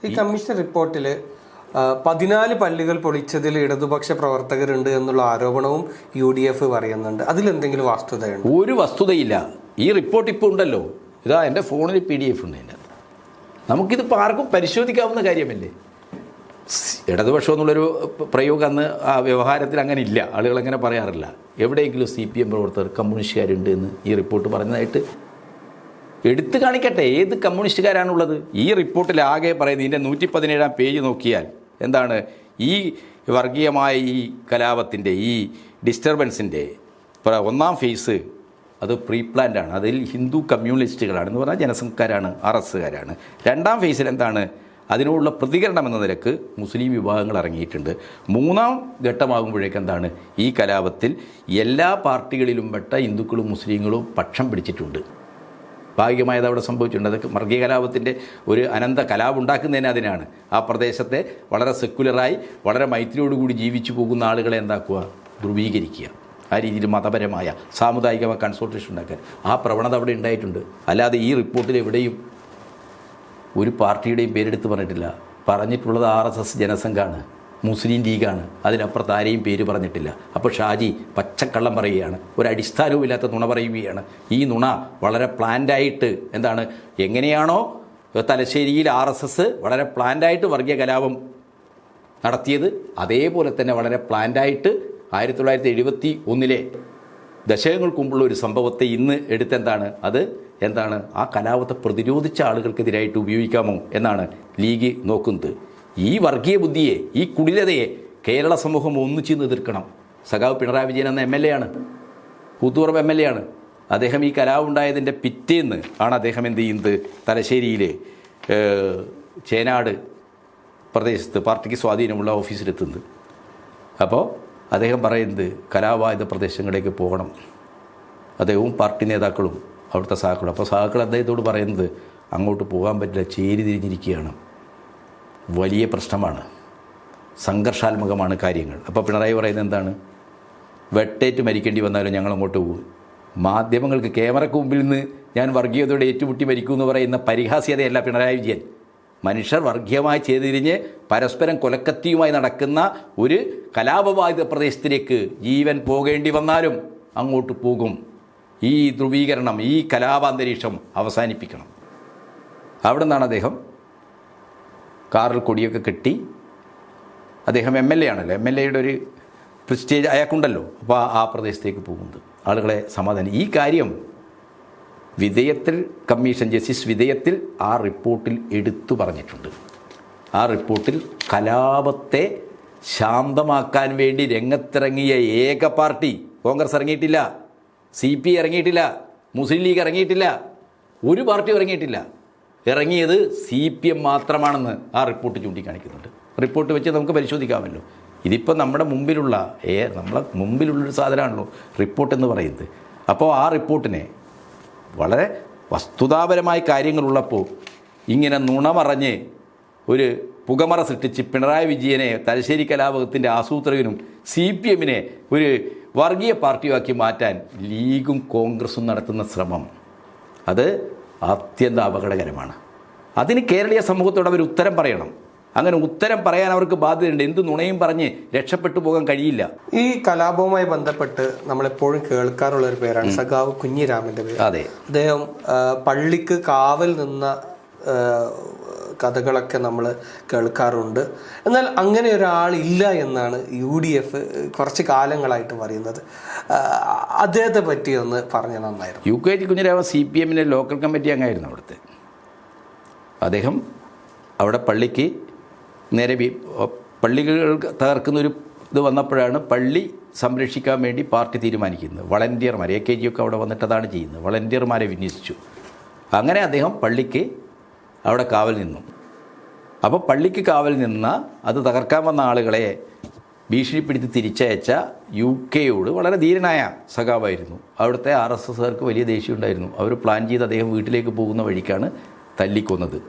ഈ കമ്മീഷൻ റിപ്പോർട്ടിൽ 14 പള്ളികൾ പൊളിച്ചതിൽ ഇടതുപക്ഷ പ്രവർത്തകരുണ്ട് എന്നുള്ള ആരോപണവും UDF പറയുന്നുണ്ട്. അതിലെന്തെങ്കിലും വസ്തുതയുണ്ട്? ഒരു വസ്തുതയില്ല. ഈ റിപ്പോർട്ട് ഇപ്പോൾ ഉണ്ടല്ലോ, ഇതാ എൻ്റെ ഫോണിൽ PDF ഉണ്ട്. അതിൻ്റെ നമുക്കിതിപ്പോൾ ആർക്കും പരിശോധിക്കാവുന്ന കാര്യമല്ലേ. ഇടതുപക്ഷം എന്നുള്ളൊരു പ്രയോഗം അന്ന് ആ വ്യവഹാരത്തിൽ അങ്ങനെ ഇല്ല, ആളുകൾ അങ്ങനെ പറയാറില്ല. എവിടെയെങ്കിലും CPM പ്രവർത്തകർ കമ്മ്യൂണിസ്റ്റുകാരുണ്ട് എന്ന് ഈ റിപ്പോർട്ട് പറഞ്ഞതായിട്ട് എടുത്തു കാണിക്കട്ടെ. ഏത് കമ്മ്യൂണിസ്റ്റുകാരാണുള്ളത്? ഈ റിപ്പോർട്ടിൽ ആകെ പറയുന്നത്, ഇതിൻ്റെ 117-ാം പേജ് നോക്കിയാൽ എന്താണ്, ഈ വർഗീയമായ ഈ കലാപത്തിൻ്റെ ഈ ഡിസ്റ്റർബൻസിൻ്റെ 1-ാം ഫേസ് അത് പ്രീ പ്ലാൻഡ് ആണ്. അതിൽ ഹിന്ദു കമ്മ്യൂണിസ്റ്റുകളാണ് എന്ന് പറഞ്ഞാൽ ജനസംഘക്കാരാണ്, RSകാരാണ്. 2-ാം ഫേസിൽ എന്താണ്, അതിനോടുള്ള പ്രതികരണം എന്ന നിലക്ക് മുസ്ലിം വിഭാഗങ്ങൾ ഇറങ്ങിയിട്ടുണ്ട്. 3-ാം ഘട്ടമാകുമ്പോഴേക്ക് എന്താണ്, ഈ കലാപത്തിൽ എല്ലാ പാർട്ടികളിലും പെട്ട ഹിന്ദുക്കളും മുസ്ലിങ്ങളും പക്ഷം പിടിച്ചിട്ടുണ്ട്. ഭാഗികമായത് അവിടെ സംഭവിച്ചിട്ടുണ്ട്. അതൊക്കെ വർഗീയ കലാപത്തിൻ്റെ ഒരു അനന്ത കലാപം ഉണ്ടാക്കുന്നതിന് അതിനാണ്. ആ പ്രദേശത്തെ വളരെ സെക്കുലറായി വളരെ മൈത്രിയോടുകൂടി ജീവിച്ചു പോകുന്ന ആളുകളെ എന്താക്കുക, ധ്രുവീകരിക്കുക. ആ രീതിയിൽ മതപരമായ സാമുദായികമായ കൺസൾട്ടേഷൻ ഉണ്ടാക്കാൻ ആ പ്രവണത അവിടെ ഉണ്ടായിട്ടുണ്ട്. അല്ലാതെ ഈ റിപ്പോർട്ടിൽ എവിടെയും ഒരു പാർട്ടിയുടെയും പേരെടുത്ത് പറഞ്ഞിട്ടില്ല. പറഞ്ഞിട്ടുള്ളത് RSS ജനസംഘമാണ്, മുസ്ലിം ലീഗാണ്. അതിനപ്പുറത്ത് ആരെയും പേര് പറഞ്ഞിട്ടില്ല. അപ്പോൾ ഷാജി പച്ചക്കള്ളം പറയുകയാണ്, ഒരു അടിസ്ഥാനവുമില്ലാത്ത നുണ പറയുകയാണ്. ഈ നുണ വളരെ പ്ലാൻഡായിട്ട് എന്താണ്, എങ്ങനെയാണോ തലശ്ശേരിയിൽ RSS വളരെ പ്ലാൻഡായിട്ട് വർഗീയ കലാപം നടത്തിയത്, അതേപോലെ തന്നെ വളരെ പ്ലാൻഡായിട്ട് 1971-ലെ ദശകങ്ങൾക്ക് മുമ്പുള്ള ഒരു സംഭവത്തെ ഇന്ന് എടുത്തെന്താണ്, അത് എന്താണ്, ആ കലാപത്തെ പ്രതിരോധിച്ച ആളുകൾക്കെതിരായിട്ട് ഉപയോഗിക്കാമോ എന്നാണ് ലീഗ് നോക്കുന്നത്. ഈ വർഗീയ ബുദ്ധിയെ, ഈ കുടിലതയെ കേരള സമൂഹം ഒന്നിച്ച് എതിർക്കണം. സഖാവ് പിണറായി വിജയൻ എന്ന MLA ആണ്, കൂത്തുപറമ്പ് MLA ആണ്. അദ്ദേഹം ഈ കലാപം ഉണ്ടായതിൻ്റെ പിറ്റേന്ന് ആണ് അദ്ദേഹം എന്ത് ചെയ്യുന്നത്, തലശ്ശേരിയിൽ ചേനാട് പ്രദേശത്ത് പാർട്ടിക്ക് സ്വാധീനമുള്ള ഓഫീസിലെത്തുന്നത്. അപ്പോൾ അദ്ദേഹം പറയുന്നത് കലാബാധിത പ്രദേശങ്ങളിലേക്ക് പോകണം. അദ്ദേഹവും പാർട്ടി നേതാക്കളും അവിടുത്തെ സഹാക്കളും. അപ്പോൾ സഹാക്കൾ അദ്ദേഹത്തോട് പറയുന്നത് അങ്ങോട്ട് പോകാൻ പറ്റില്ല, ചേരി തിരിഞ്ഞിരിക്കുകയാണ്, വലിയ പ്രശ്നമാണ്, സംഘർഷാത്മകമാണ് കാര്യങ്ങൾ. അപ്പോൾ പിണറായി പറയുന്നത് എന്താണ്, വെട്ടേറ്റ് മരിക്കേണ്ടി വന്നാലും ഞങ്ങൾ അങ്ങോട്ട് പോകും. മാധ്യമങ്ങൾക്ക് ക്യാമറയ്ക്ക് മുമ്പിൽ നിന്ന് ഞാൻ വർഗീയതയോടെ ഏറ്റുമുട്ടി മരിക്കുമെന്ന് പറയുന്ന പരിഹാസ്യതയല്ല പിണറായി വിജയൻ. മനുഷ്യർ വർഗീയമായി ചെയ്തിരിഞ്ഞ് പരസ്പരം കൊലക്കത്തിയുമായി നടക്കുന്ന ഒരു കലാപബാധിത പ്രദേശത്തിലേക്ക് ജീവൻ പോകേണ്ടി വന്നാലും അങ്ങോട്ട് പോകും. ഈ ധ്രുവീകരണം, ഈ കലാപാന്തരീക്ഷം അവസാനിപ്പിക്കണം. അവിടെ നിന്നാണ് അദ്ദേഹം കാറിൽ കൊടിയൊക്കെ കെട്ടി, അദ്ദേഹം MLA ആണല്ലോ, MLAയുടെ ഒരു പ്രിസ്റ്റേജ് അയാൾക്കുണ്ടല്ലോ, അപ്പോൾ ആ പ്രദേശത്തേക്ക് പോകുന്നത് ആളുകളെ സമാധാനം. ഈ കാര്യം വിധേയത്തിൽ കമ്മീഷൻ ജസ്റ്റിസ് വിധേയത്തിൽ ആ റിപ്പോർട്ടിൽ എടുത്തു പറഞ്ഞിട്ടുണ്ട്. ആ റിപ്പോർട്ടിൽ കലാപത്തെ ശാന്തമാക്കാൻ വേണ്ടി രംഗത്തിറങ്ങിയ ഏക പാർട്ടി കോൺഗ്രസ് ഇറങ്ങിയിട്ടില്ല, CPI ഇറങ്ങിയിട്ടില്ല, മുസ്ലിം ലീഗ് ഇറങ്ങിയിട്ടില്ല, ഒരു പാർട്ടിയും ഇറങ്ങിയിട്ടില്ല. ഇറങ്ങിയത് CPM മാത്രമാണെന്ന് ആ റിപ്പോർട്ട് ചൂണ്ടിക്കാണിക്കുന്നുണ്ട്. റിപ്പോർട്ട് വെച്ച് നമുക്ക് പരിശോധിക്കാമല്ലോ. ഇതിപ്പോൾ നമ്മുടെ മുമ്പിലുള്ളൊരു സാധനമാണല്ലോ റിപ്പോർട്ട് എന്ന് പറയുന്നത്. അപ്പോൾ ആ റിപ്പോർട്ടിനെ വളരെ വസ്തുതാപരമായ കാര്യങ്ങളുള്ളപ്പോൾ ഇങ്ങനെ നുണ പറഞ്ഞ് ഒരു പുകമറ സൃഷ്ടിച്ച് പിണറായി വിജയനെ തലശ്ശേരി കലാപത്തിൻ്റെ ആസൂത്രകനും CPMനെ ഒരു വർഗീയ പാർട്ടിയാക്കി മാറ്റാൻ ലീഗും കോൺഗ്രസും നടത്തുന്ന ശ്രമം അത് അത്യന്തം അപകടകരമാണ്. അതിന് കേരളീയ സമൂഹത്തോട് അവർ ഉത്തരം പറയണം. അങ്ങനെ ഉത്തരം പറയാൻ അവർക്ക് ബാധ്യതയുണ്ട്. എന്ത് നുണയും പറഞ്ഞ് രക്ഷപ്പെട്ടു പോകാൻ കഴിയില്ല. ഈ കലാപവുമായി ബന്ധപ്പെട്ട് നമ്മളെപ്പോഴും കേൾക്കാറുള്ള ഒരു പേരാണ് സഖാവ് കുഞ്ഞിരാമന്റെ പേര്. അതെ, അദ്ദേഹം പള്ളിക്ക് കാവൽ നിന്ന കഥകളൊക്കെ നമ്മൾ കേൾക്കാറുണ്ട്. എന്നാൽ അങ്ങനെ ഒരാൾ ഇല്ല എന്നാണ് UDF കുറച്ച് കാലങ്ങളായിട്ട് പറയുന്നത്. അദ്ദേഹത്തെ പറ്റി ഒന്ന് പറഞ്ഞ നന്നായിരുന്നു. UKG കുഞ്ഞിരാമൻ CPMന്റെ ലോക്കൽ കമ്മിറ്റി അംഗമായിരുന്നു അവിടുത്തെ. അദ്ദേഹം അവിടെ പള്ളിക്ക് നേരെ പള്ളികൾ തകർക്കുന്നൊരു ഇത് വന്നപ്പോഴാണ് പള്ളി സംരക്ഷിക്കാൻ വേണ്ടി പാർട്ടി തീരുമാനിക്കുന്നത്. വളണ്ടിയർമാർ AKG ഒക്കെ അവിടെ വന്നിട്ട് അതാണ് ചെയ്യുന്നത്, വളണ്ടിയർമാരെ വിന്യസിച്ചു. അങ്ങനെ അദ്ദേഹം പള്ളിക്ക് അവിടെ കാവൽ നിന്നു. അപ്പോൾ പള്ളിക്ക് കാവൽ നിന്ന അത് തകർക്കാൻ വന്ന ആളുകളെ ഭീഷണിപ്പെടുത്തി തിരിച്ചയച്ച UK വളരെ ധീരനായ സഖാവായിരുന്നു. അവിടുത്തെ RSSകാർക്ക് വലിയ ദേഷ്യമുണ്ടായിരുന്നു. അവർ പ്ലാൻ ചെയ്ത് അദ്ദേഹം വീട്ടിലേക്ക് പോകുന്ന വഴിക്കാണ് തല്ലിക്കൊന്നത്.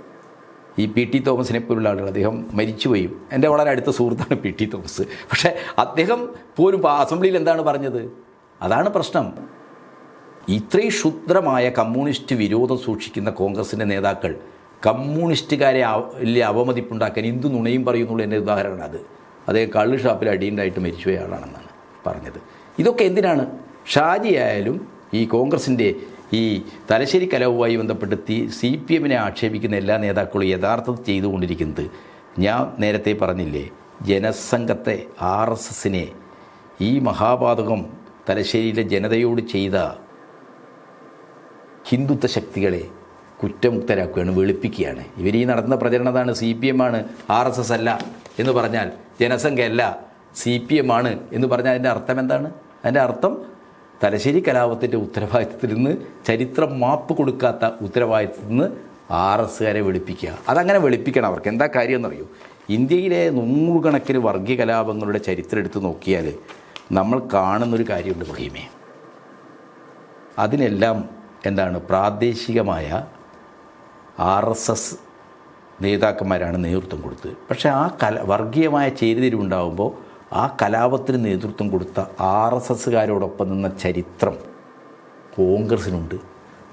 ഈ PT തോമസിനെ പോലുള്ള ആളുകൾ, അദ്ദേഹം മരിച്ചുപോയും. എൻ്റെ വളരെ അടുത്ത സുഹൃത്താണ് PT തോമസ്. പക്ഷേ അദ്ദേഹം പോലും അസംബ്ലിയിൽ എന്താണ് പറഞ്ഞത്? അതാണ് പ്രശ്നം. ഇത്രയും ക്ഷുദ്രമായ കമ്മ്യൂണിസ്റ്റ് വിരോധം സൂക്ഷിക്കുന്ന കോൺഗ്രസിൻ്റെ നേതാക്കൾ കമ്മ്യൂണിസ്റ്റുകാരെ അവമതിപ്പുണ്ടാക്കാൻ എന്ത് നുണയും പറയുന്നുള്ള എൻ്റെ ഉദാഹരണമാണ് അത്. അദ്ദേഹം കള്ള് ഷാപ്പിൽ അടിയുണ്ടായിട്ട് മരിച്ചുപോയ ആളാണെന്നാണ് പറഞ്ഞത്. ഇതൊക്കെ എന്തിനാണ്? ഷാജി ആയാലും ഈ കോൺഗ്രസിൻ്റെ ഈ തലശ്ശേരി കലാവുമായി ബന്ധപ്പെട്ട് CPMനെ ആക്ഷേപിക്കുന്ന എല്ലാ നേതാക്കളും യഥാർത്ഥത്തിൽ ചെയ്തുകൊണ്ടിരിക്കുന്നത്, ഞാൻ നേരത്തെ പറഞ്ഞില്ലേ, ജനസംഘത്തെ RSSനെ ഈ മഹാപാതകം തലശ്ശേരിയിലെ ജനതയോട് ചെയ്ത ഹിന്ദുത്വ ശക്തികളെ കുറ്റമുക്തരാക്കുകയാണ്, വെളുപ്പിക്കുകയാണ്. ഇവർ ഈ നടത്തുന്ന പ്രചരണതാണ് CPM ആണ്, RSS അല്ല എന്ന് പറഞ്ഞാൽ, ജനസംഖ്യയല്ല CPM ആണ് എന്ന് പറഞ്ഞാൽ അതിൻ്റെ അർത്ഥം എന്താണ്? അതിൻ്റെ അർത്ഥം തലശ്ശേരി കലാപത്തിൻ്റെ ഉത്തരവാദിത്തത്തിൽ നിന്ന്, ചരിത്രം മാപ്പ് കൊടുക്കാത്ത ഉത്തരവാദിത്തത്തിൽ നിന്ന് RSSകാരെ വെളുപ്പിക്കുക. അതങ്ങനെ വെളുപ്പിക്കണം. അവർക്ക് എന്താ കാര്യം എന്നറിയോ? ഇന്ത്യയിലെ 100 കണക്കിന് വർഗീയ കലാപങ്ങളുടെ ചരിത്രം എടുത്ത് നോക്കിയാൽ നമ്മൾ കാണുന്നൊരു കാര്യമുണ്ട് ഫഹീമേ. അതിനെല്ലാം എന്താണ് പ്രാദേശികമായ RSS നേതാക്കന്മാരാണ് നേതൃത്വം കൊടുത്തത്. പക്ഷേ ആ വർഗീയമായ ചേരിതിരിവുണ്ടാകുമ്പോൾ ആ കലാപത്തിന് നേതൃത്വം കൊടുത്ത RSSകാരോടൊപ്പം നിന്ന ചരിത്രം കോൺഗ്രസിനുണ്ട്.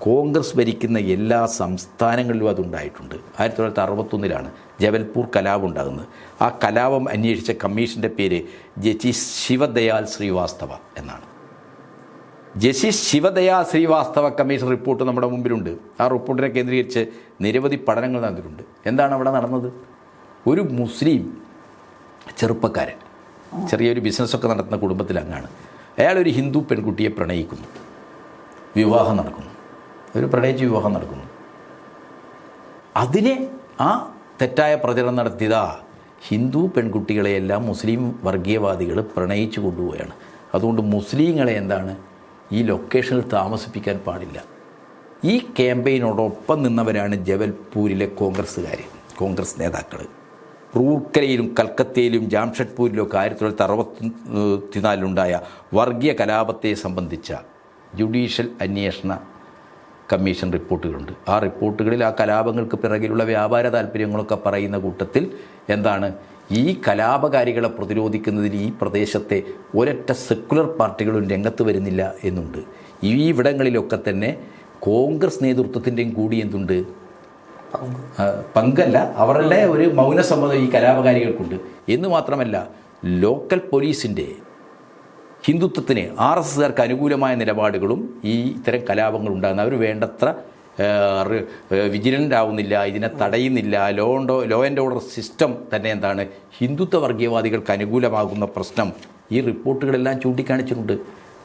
കോൺഗ്രസ് ഭരിക്കുന്ന എല്ലാ സംസ്ഥാനങ്ങളിലും അതുണ്ടായിട്ടുണ്ട്. 1961 ജബൽപൂർ കലാപം ഉണ്ടാകുന്നത്. ആ കലാപം അന്വേഷിച്ച കമ്മീഷൻ്റെ പേര് ജസ്റ്റിസ് ശിവദയാൽ ശ്രീവാസ്തവ എന്നാണ്. ജസ്റ്റിസ് ശിവദയാൽ ശ്രീവാസ്തവ കമ്മീഷൻ റിപ്പോർട്ട് നമ്മുടെ മുമ്പിലുണ്ട്. ആ റിപ്പോർട്ടിനെ കേന്ദ്രീകരിച്ച് നിരവധി പഠനങ്ങൾ നടന്നിട്ടുണ്ട്. എന്താണ് അവിടെ നടന്നത്? ഒരു മുസ്ലിം ചെറുപ്പക്കാരൻ ചെറിയൊരു ബിസിനസ്സൊക്കെ നടത്തുന്ന കുടുംബത്തിലങ്ങാണ്. അയാളൊരു ഹിന്ദു പെൺകുട്ടിയെ പ്രണയിക്കുന്നു, വിവാഹം നടക്കുന്നു, ഒരു പ്രണയിച്ച് വിവാഹം നടക്കുന്നു. അതിനെ ആ തെറ്റായ പ്രചരണം നടത്തിയതാ ഹിന്ദു പെൺകുട്ടികളെയെല്ലാം മുസ്ലിം വർഗീയവാദികൾ പ്രണയിച്ചു കൊണ്ടുപോവുകയാണ്. അതുകൊണ്ട് മുസ്ലിങ്ങളെ എന്താണ് ഈ ലൊക്കേഷനിൽ താമസിപ്പിക്കാൻ പാടില്ല. ഈ ക്യാമ്പയിനോടൊപ്പം നിന്നവരാണ് ജബൽപൂരിലെ കോൺഗ്രസ് നേതാക്കൾ. റൂർക്കലയിലും കൽക്കത്തയിലും ജാംഷഡ്പൂരിലൊക്കെ 1964 വർഗീയ കലാപത്തെ സംബന്ധിച്ച ജുഡീഷ്യൽ അന്വേഷണ കമ്മീഷൻ റിപ്പോർട്ടുകളുണ്ട്. ആ റിപ്പോർട്ടുകളിൽ ആ കലാപങ്ങൾക്ക് പിറകിലുള്ള വ്യാപാര താല്പര്യങ്ങളൊക്കെ പറയുന്ന കൂട്ടത്തിൽ എന്താണ് ഈ കലാപകാരികളെ പ്രതിരോധിക്കുന്നതിൽ ഈ പ്രദേശത്തെ ഒരൊറ്റ സെക്കുലർ പാർട്ടികളും രംഗത്ത് വരുന്നില്ല എന്നുണ്ട്. ഈ ഇവിടങ്ങളിലൊക്കെ തന്നെ കോൺഗ്രസ് നേതൃത്വത്തിൻ്റെയും കൂടി എന്തുണ്ട് പങ്കല്ല, അവരുടെ ഒരു മൗനസമ്മതം ഈ കലാപകാരികൾക്കുണ്ട്. എന്ന് മാത്രമല്ല ലോക്കൽ പോലീസിൻ്റെ ഹിന്ദുത്വത്തിന് RSSകാർക്ക് അനുകൂലമായ നിലപാടുകളും ഈ ഇത്തരം കലാപങ്ങൾ ഉണ്ടാകുന്ന അവർ വേണ്ടത്ര വിജിലൻ്റ് ആവുന്നില്ല, ഇതിനെ തടയുന്നില്ല. ലോ ആൻഡ് ഓർഡർ സിസ്റ്റം തന്നെ എന്താണ് ഹിന്ദുത്വ വർഗീയവാദികൾക്ക് അനുകൂലമാകുന്ന പ്രശ്നം ഈ റിപ്പോർട്ടുകളെല്ലാം ചൂണ്ടിക്കാണിച്ചിട്ടുണ്ട്.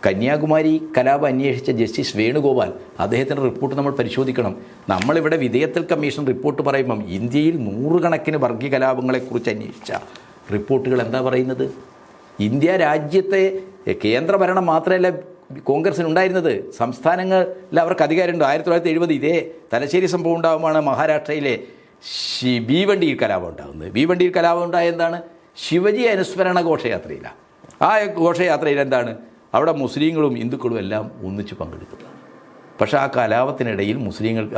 കന്യാകുമാരി കലാപം അന്വേഷിച്ച ജസ്റ്റിസ് വേണുഗോപാൽ അദ്ദേഹത്തിൻ്റെ റിപ്പോർട്ട് നമ്മൾ പരിശോധിക്കണം. നമ്മളിവിടെ വിധേയത്വ കമ്മീഷൻ റിപ്പോർട്ട് പറയുമ്പം ഇന്ത്യയിൽ നൂറുകണക്കിന് വർഗീയ കലാപങ്ങളെക്കുറിച്ച് അന്വേഷിച്ച റിപ്പോർട്ടുകൾ എന്താ പറയുന്നത്? ഇന്ത്യ രാജ്യത്തെ കേന്ദ്രഭരണം മാത്രമല്ല കോൺഗ്രസിനുണ്ടായിരുന്നത്, സംസ്ഥാനങ്ങളിൽ അവർക്ക് അധികാരമുണ്ട്. 1970 ഇതേ തലശ്ശേരി സംഭവം ഉണ്ടാകുമ്പോഴാണ് മഹാരാഷ്ട്രയിലെ ഭീവണ്ടിയിൽ കലാപം ഉണ്ടാകുന്നത്. ഭീവണ്ടിയിൽ കലാപം ഉണ്ടായ എന്താണ്? ശിവജി അനുസ്മരണ ഘോഷയാത്രയിലാണ്. ആ ഘോഷയാത്രയിൽ എന്താണ് അവിടെ മുസ്ലിങ്ങളും ഹിന്ദുക്കളും എല്ലാം ഒന്നിച്ച് പങ്കെടുക്കുന്നത്. പക്ഷേ ആ കലാപത്തിനിടയിൽ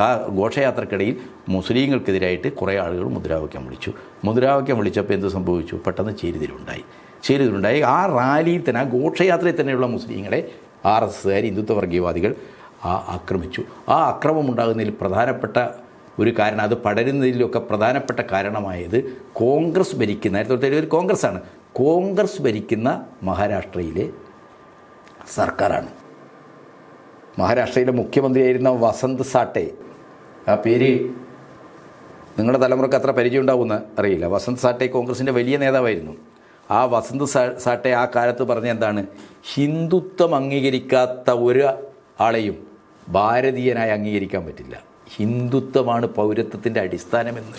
ആ ഘോഷയാത്രക്കിടയിൽ മുസ്ലിങ്ങൾക്കെതിരായിട്ട് കുറേ ആളുകൾ മുദ്രാവാക്യം വിളിച്ചു. മുദ്രാവാക്യം വിളിച്ചപ്പോൾ എന്ത് സംഭവിച്ചു? പെട്ടെന്ന് ചേരിതിരുണ്ടായി. ആ റാലിയിൽ തന്നെ, ആ ഘോഷയാത്രയിൽ തന്നെയുള്ള മുസ്ലിങ്ങളെ RSSകാർ, ഹിന്ദുത്വ വർഗീയവാദികൾ ആക്രമിച്ചു. ആ അക്രമം ഉണ്ടാകുന്നതിൽ പ്രധാനപ്പെട്ട ഒരു കാരണം, അത് പടരുന്നതിലൊക്കെ പ്രധാനപ്പെട്ട കാരണമായത് കോൺഗ്രസ് ഭരിക്കുന്ന 1971 കോൺഗ്രസ്സാണ്. കോൺഗ്രസ് ഭരിക്കുന്ന മഹാരാഷ്ട്രയിലെ സർക്കാരാണ്. മഹാരാഷ്ട്രയിലെ മുഖ്യമന്ത്രിയായിരുന്ന വസന്ത് സാട്ടെ, ആ പേര് നിങ്ങളുടെ തലമുറക്ക് അത്ര പരിചയം ഉണ്ടാവുമെന്ന് അറിയില്ല. വസന്ത് സാട്ടെ കോൺഗ്രസിൻ്റെ വലിയ നേതാവായിരുന്നു. ആ വസന്ത് സാട്ടെ ആ കാലത്ത് പറഞ്ഞ എന്താണ്? ഹിന്ദുത്വം അംഗീകരിക്കാത്ത ഒരു ആളെയും ഭാരതീയനായി അംഗീകരിക്കാൻ പറ്റില്ല. ഹിന്ദുത്വമാണ് പൗരത്വത്തിൻ്റെ അടിസ്ഥാനമെന്ന്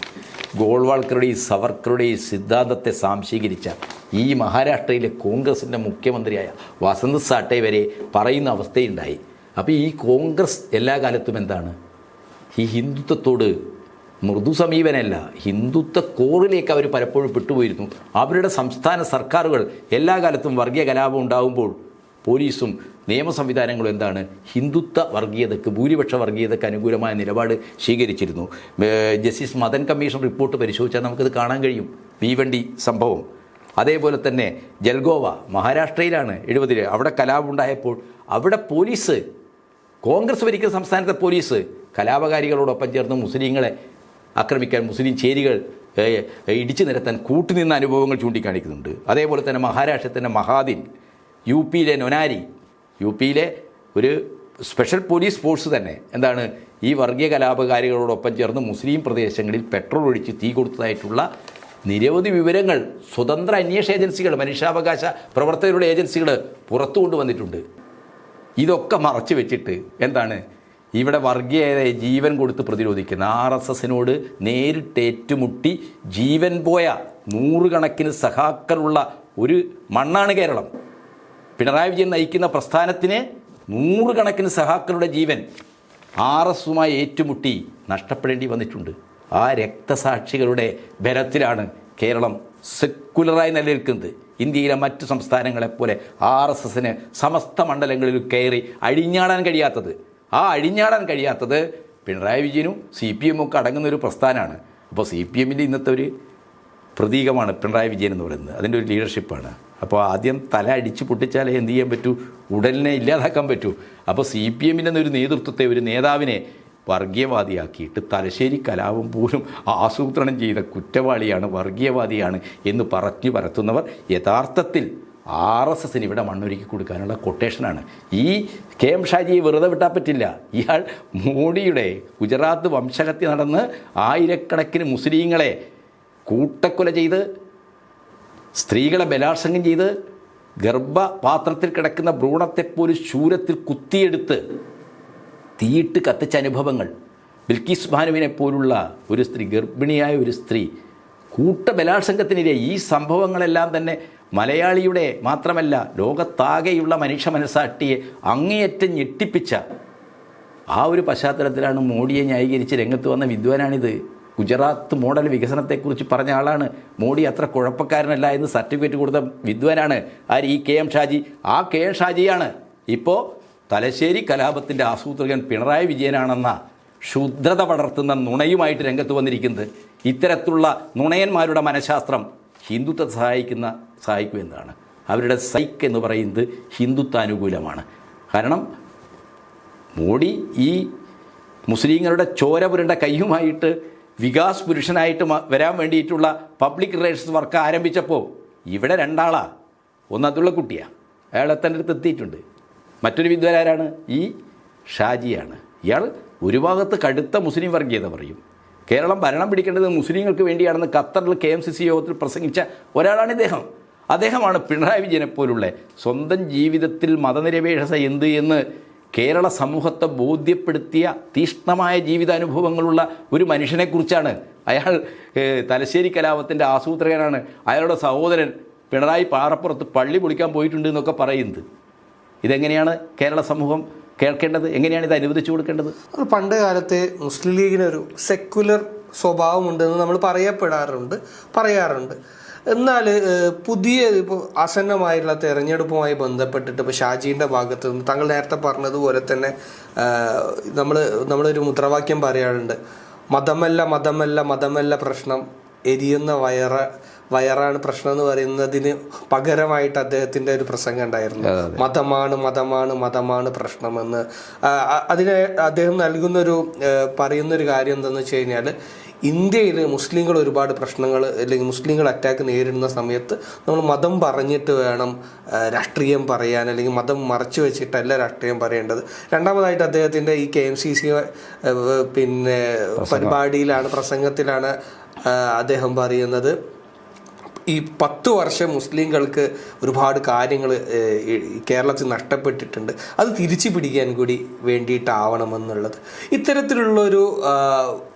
ഗോൾവാൾക്കറുടെയും സവർക്കറുടെയും സിദ്ധാന്തത്തെ സാംശീകരിച്ച ഈ മഹാരാഷ്ട്രയിലെ കോൺഗ്രസിൻ്റെ മുഖ്യമന്ത്രിയായ വസന്ത് സാട്ടെ വരെ പറയുന്ന അവസ്ഥയുണ്ടായി. അപ്പോൾ ഈ കോൺഗ്രസ് എല്ലാ കാലത്തും എന്താണ്? ഈ ഹിന്ദുത്വത്തോട് മൃദു സമീപനമല്ല, ഹിന്ദുത്വ കോറിലേക്ക് അവർ പലപ്പോഴും പെട്ടുപോയിരുന്നു. അവരുടെ സംസ്ഥാന സർക്കാരുകൾ എല്ലാ കാലത്തും വർഗീയ കലാപം ഉണ്ടാകുമ്പോൾ പോലീസും നിയമ സംവിധാനങ്ങളും എന്താണ്? ഹിന്ദുത്വ വർഗീയതയ്ക്ക്, ഭൂരിപക്ഷ വർഗീയതയ്ക്ക് അനുകൂലമായ നിലപാട് സ്വീകരിച്ചിരുന്നു. ജസ്റ്റിസ് മദൻ കമ്മീഷൻ റിപ്പോർട്ട് പരിശോധിച്ചാൽ നമുക്കത് കാണാൻ കഴിയും. ഭീവണ്ടി സംഭവം, അതേപോലെ തന്നെ ജൽഗോവ മഹാരാഷ്ട്രയിലാണ് 70 അവിടെ കലാപമുണ്ടായപ്പോൾ അവിടെ പോലീസ്, കോൺഗ്രസ് ഭരിക്കുന്ന സംസ്ഥാനത്തെ പോലീസ് കലാപകാരികളോടൊപ്പം ചേർന്ന് മുസ്ലിങ്ങളെ ആക്രമിക്കാൻ, മുസ്ലിം ചേരികൾ ഇടിച്ചു നിരത്താൻ കൂട്ടുനിന്ന അനുഭവങ്ങൾ ചൂണ്ടിക്കാണിക്കുന്നുണ്ട്. അതേപോലെ തന്നെ മഹാരാഷ്ട്രത്തിൻ്റെ മഹാദിൻ, UPയിലെ നൊനാരി, UPയിലെ ഒരു സ്പെഷ്യൽ പോലീസ് ഫോഴ്സ് തന്നെ എന്താണ് ഈ വർഗീയ കലാപകാരികളോടൊപ്പം ചേർന്ന് മുസ്ലിം പ്രദേശങ്ങളിൽ പെട്രോൾ ഒഴിച്ച് തീ കൊടുത്തതായിട്ടുള്ള നിരവധി വിവരങ്ങൾ സ്വതന്ത്ര അന്വേഷണ ഏജൻസികൾ, മനുഷ്യാവകാശ പ്രവർത്തകരുടെ ഏജൻസികൾ പുറത്തു കൊണ്ടുവന്നിട്ടുണ്ട്. ഇതൊക്കെ മറച്ചു വെച്ചിട്ട് എന്താണ് ഇവിടെ വർഗീയതയെ ജീവൻ കൊടുത്ത് പ്രതിരോധിക്കുന്ന RSSനോട് നേരിട്ട് ഏറ്റുമുട്ടി ജീവൻ പോയ നൂറുകണക്കിന് സഖാക്കളുള്ള ഒരു മണ്ണാണ് കേരളം. പിണറായി വിജയൻ നയിക്കുന്ന പ്രസ്ഥാനത്തിന് നൂറുകണക്കിന് സഖാക്കളുടെ ജീവൻ RSSുമായി ഏറ്റുമുട്ടി നഷ്ടപ്പെടേണ്ടി വന്നിട്ടുണ്ട്. ആ രക്തസാക്ഷികളുടെ ബലത്തിലാണ് കേരളം സെക്കുലറായി നിലനിൽക്കുന്നത്. ഇന്ത്യയിലെ മറ്റു സംസ്ഥാനങ്ങളെപ്പോലെ RSSന് സമസ്ത മണ്ഡലങ്ങളിലും കയറി അഴിഞ്ഞാടാൻ കഴിയാത്തത് പിണറായി വിജയനും CPM ഒക്കെ അടങ്ങുന്നൊരു പ്രസ്ഥാനമാണ്. അപ്പോൾ CPMൻ്റെ ഇന്നത്തെ ഒരു പ്രതീകമാണ് പിണറായി വിജയൻ എന്ന് പറയുന്നത്. അതിൻ്റെ ഒരു ലീഡർഷിപ്പാണ്. അപ്പോൾ ആദ്യം തല അടിച്ച് പൊട്ടിച്ചാലേ എന്ത് ചെയ്യാൻ പറ്റൂ? ഉടലിനെ ഇല്ലാതാക്കാൻ പറ്റൂ. അപ്പോൾ CPMൻ്റെ ഒരു നേതൃത്വത്തെ, ഒരു നേതാവിനെ വർഗീയവാദിയാക്കിയിട്ട് തലശ്ശേരി കലാപം പോലും ആസൂത്രണം ചെയ്ത കുറ്റവാളിയാണ്, വർഗീയവാദിയാണ് എന്ന് പറഞ്ഞു പരത്തുന്നവർ യഥാർത്ഥത്തിൽ RSSന് ഇവിടെ മണ്ണൊരുക്കി കൊടുക്കാനുള്ള കൊട്ടേഷനാണ്. ഈ KM ഷാജിയെ വെറുതെ വിട്ടാൽ പറ്റില്ല. ഇയാൾ മോഡിയുടെ ഗുജറാത്ത് വംശഹത്യ നടന്ന് ആയിരക്കണക്കിന് മുസ്ലിങ്ങളെ കൂട്ടക്കൊല ചെയ്ത്, സ്ത്രീകളെ ബലാത്സംഗം ചെയ്ത്, ഗർഭപാത്രത്തിൽ കിടക്കുന്ന ഭ്രൂണത്തെപ്പോലും ശൂലത്തിൽ കുത്തിയെടുത്ത് തീയിട്ട് കത്തിച്ച അനുഭവങ്ങൾ, ബിൽക്കിസ് ബാനുവിനെ പോലുള്ള ഒരു സ്ത്രീ, ഗർഭിണിയായ ഒരു സ്ത്രീ കൂട്ടബലാത്സംഗത്തിനിരെ, ഈ സംഭവങ്ങളെല്ലാം തന്നെ മലയാളിയുടെ മാത്രമല്ല ലോകത്താകെയുള്ള മനുഷ്യ മനസ്സാക്ഷിയെ അങ്ങേയറ്റം ഞെട്ടിപ്പിച്ച ആ ഒരു പശ്ചാത്തലത്തിലാണ് മോഡിയെ ന്യായീകരിച്ച് രംഗത്ത് വന്ന വിദ്വാനാണിത്. ഗുജറാത്ത് മോഡൽ വികസനത്തെക്കുറിച്ച് പറഞ്ഞ ആളാണ്. മോഡി അത്ര കുഴപ്പക്കാരനല്ല എന്ന് സർട്ടിഫിക്കറ്റ് കൊടുത്ത വിദ്വാനാണ് ഈ KM ഷാജി. ആ KM ഷാജിയാണ് ഇപ്പോൾ തലശ്ശേരി കലാപത്തിൻ്റെ ആസൂത്രകൻ പിണറായി വിജയനാണെന്ന ക്ഷുദ്രത പടർത്തുന്ന നുണയുമായിട്ട് രംഗത്ത് വന്നിരിക്കുന്നത്. ഇത്തരത്തിലുള്ള നുണയന്മാരുടെ മനഃശാസ്ത്രം ഹിന്ദുത്വത്തെ സഹായിക്കുമെന്നാണ്. അവരുടെ സൈക്ക് എന്ന് പറയുന്നത് ഹിന്ദുത്വാനുകൂലമാണ്. കാരണം മോഡി ഈ മുസ്ലിങ്ങളുടെ ചോര പുരണ്ട കയ്യുമായിട്ട് വികാസ് പുരുഷനായിട്ട് വരാൻ വേണ്ടിയിട്ടുള്ള പബ്ലിക് റിലേഷൻസ് വർക്ക് ആരംഭിച്ചപ്പോൾ ഇവിടെ രണ്ടാളാണ്. ഒന്ന് അതുള്ള കുട്ടിയാണ്, അയാൾ എത്തേണ്ട അടുത്ത് എത്തിയിട്ടുണ്ട്. മറ്റൊരു വിദ്വാനാരാണ്? ഈ ഷാജിയാണ്. ഇയാൾ ഒരു ഭാഗത്ത് കടുത്ത മുസ്ലിം വർഗീയത പറയും. കേരളം ഭരണം പിടിക്കേണ്ടത് മുസ്ലിങ്ങൾക്ക് വേണ്ടിയാണെന്ന് ഖത്തറിൽ KMCC യോഗത്തിൽ പ്രസംഗിച്ച ഒരാളാണ് ഇദ്ദേഹം. അദ്ദേഹമാണ് പിണറായി വിജയനെ പോലുള്ള സ്വന്തം ജീവിതത്തിൽ മതനിരപേക്ഷത എന്ത് എന്ന് കേരള സമൂഹത്തെ ബോധ്യപ്പെടുത്തിയ തീക്ഷ്ണമായ ജീവിതാനുഭവങ്ങളുള്ള ഒരു മനുഷ്യനെക്കുറിച്ചാണ്. അയാൾ തലശ്ശേരി കലാപത്തിൻ്റെ ആസൂത്രകനാണ്. അയാളുടെ സഹോദരൻ പിണറായി പാറപ്പുറത്ത് പള്ളി പൊളിക്കാൻ പോയിട്ടുണ്ട് എന്നൊക്കെ പറയുന്നത്. ഇതെങ്ങനെയാണ് കേരള സമൂഹം കേൾക്കേണ്ടത്? എങ്ങനെയാണ് ഇത് അനുവദിച്ചു കൊടുക്കേണ്ടത്? പണ്ട് കാലത്ത് മുസ്ലിം ലീഗിനൊരു സെക്കുലർ സ്വഭാവമുണ്ടെന്ന് നമ്മൾ പറയാറുണ്ട്. എന്നാൽ പുതിയ ഇപ്പോൾ ആസന്നമായുള്ള തെരഞ്ഞെടുപ്പുമായി ബന്ധപ്പെട്ടിട്ട് ഇപ്പോൾ ഷാജീൻ്റെ ഭാഗത്ത് നിന്ന് താങ്കൾ നേരത്തെ പറഞ്ഞതുപോലെ തന്നെ നമ്മളൊരു മുദ്രാവാക്യം പറയാറുണ്ട്, മതമല്ല പ്രശ്നം, എരിയുന്ന വയറാണ് പ്രശ്നം എന്ന് പറയുന്നതിന് പകരമായിട്ട് അദ്ദേഹത്തിൻ്റെ ഒരു പ്രസംഗം ഉണ്ടായിരുന്നു. മതമാണ് പ്രശ്നമെന്ന്. അതിന് അദ്ദേഹം പറയുന്നൊരു കാര്യം എന്താണെന്ന് വെച്ച് കഴിഞ്ഞാൽ, ഇന്ത്യയിൽ മുസ്ലിങ്ങൾ ഒരുപാട് പ്രശ്നങ്ങൾ അല്ലെങ്കിൽ മുസ്ലിങ്ങൾ അറ്റാക്ക് നേരിടുന്ന സമയത്ത് നമ്മൾ മതം പറഞ്ഞിട്ട് വേണം രാഷ്ട്രീയം പറയാൻ, അല്ലെങ്കിൽ മതം മറച്ചു വെച്ചിട്ടല്ല രാഷ്ട്രീയം പറയേണ്ടത്. രണ്ടാമതായിട്ട് അദ്ദേഹത്തിൻ്റെ ഈ KMCC പ്രസംഗത്തിലാണ് അദ്ദേഹം പറയുന്നത്, ഈ 10 വർഷം മുസ്ലിങ്ങൾക്ക് ഒരുപാട് കാര്യങ്ങൾ കേരളത്തിൽ നഷ്ടപ്പെട്ടിട്ടുണ്ട്, അത് തിരിച്ചു പിടിക്കാൻ കൂടി വേണ്ടിയിട്ടാവണമെന്നുള്ളത്. ഇത്തരത്തിലുള്ളൊരു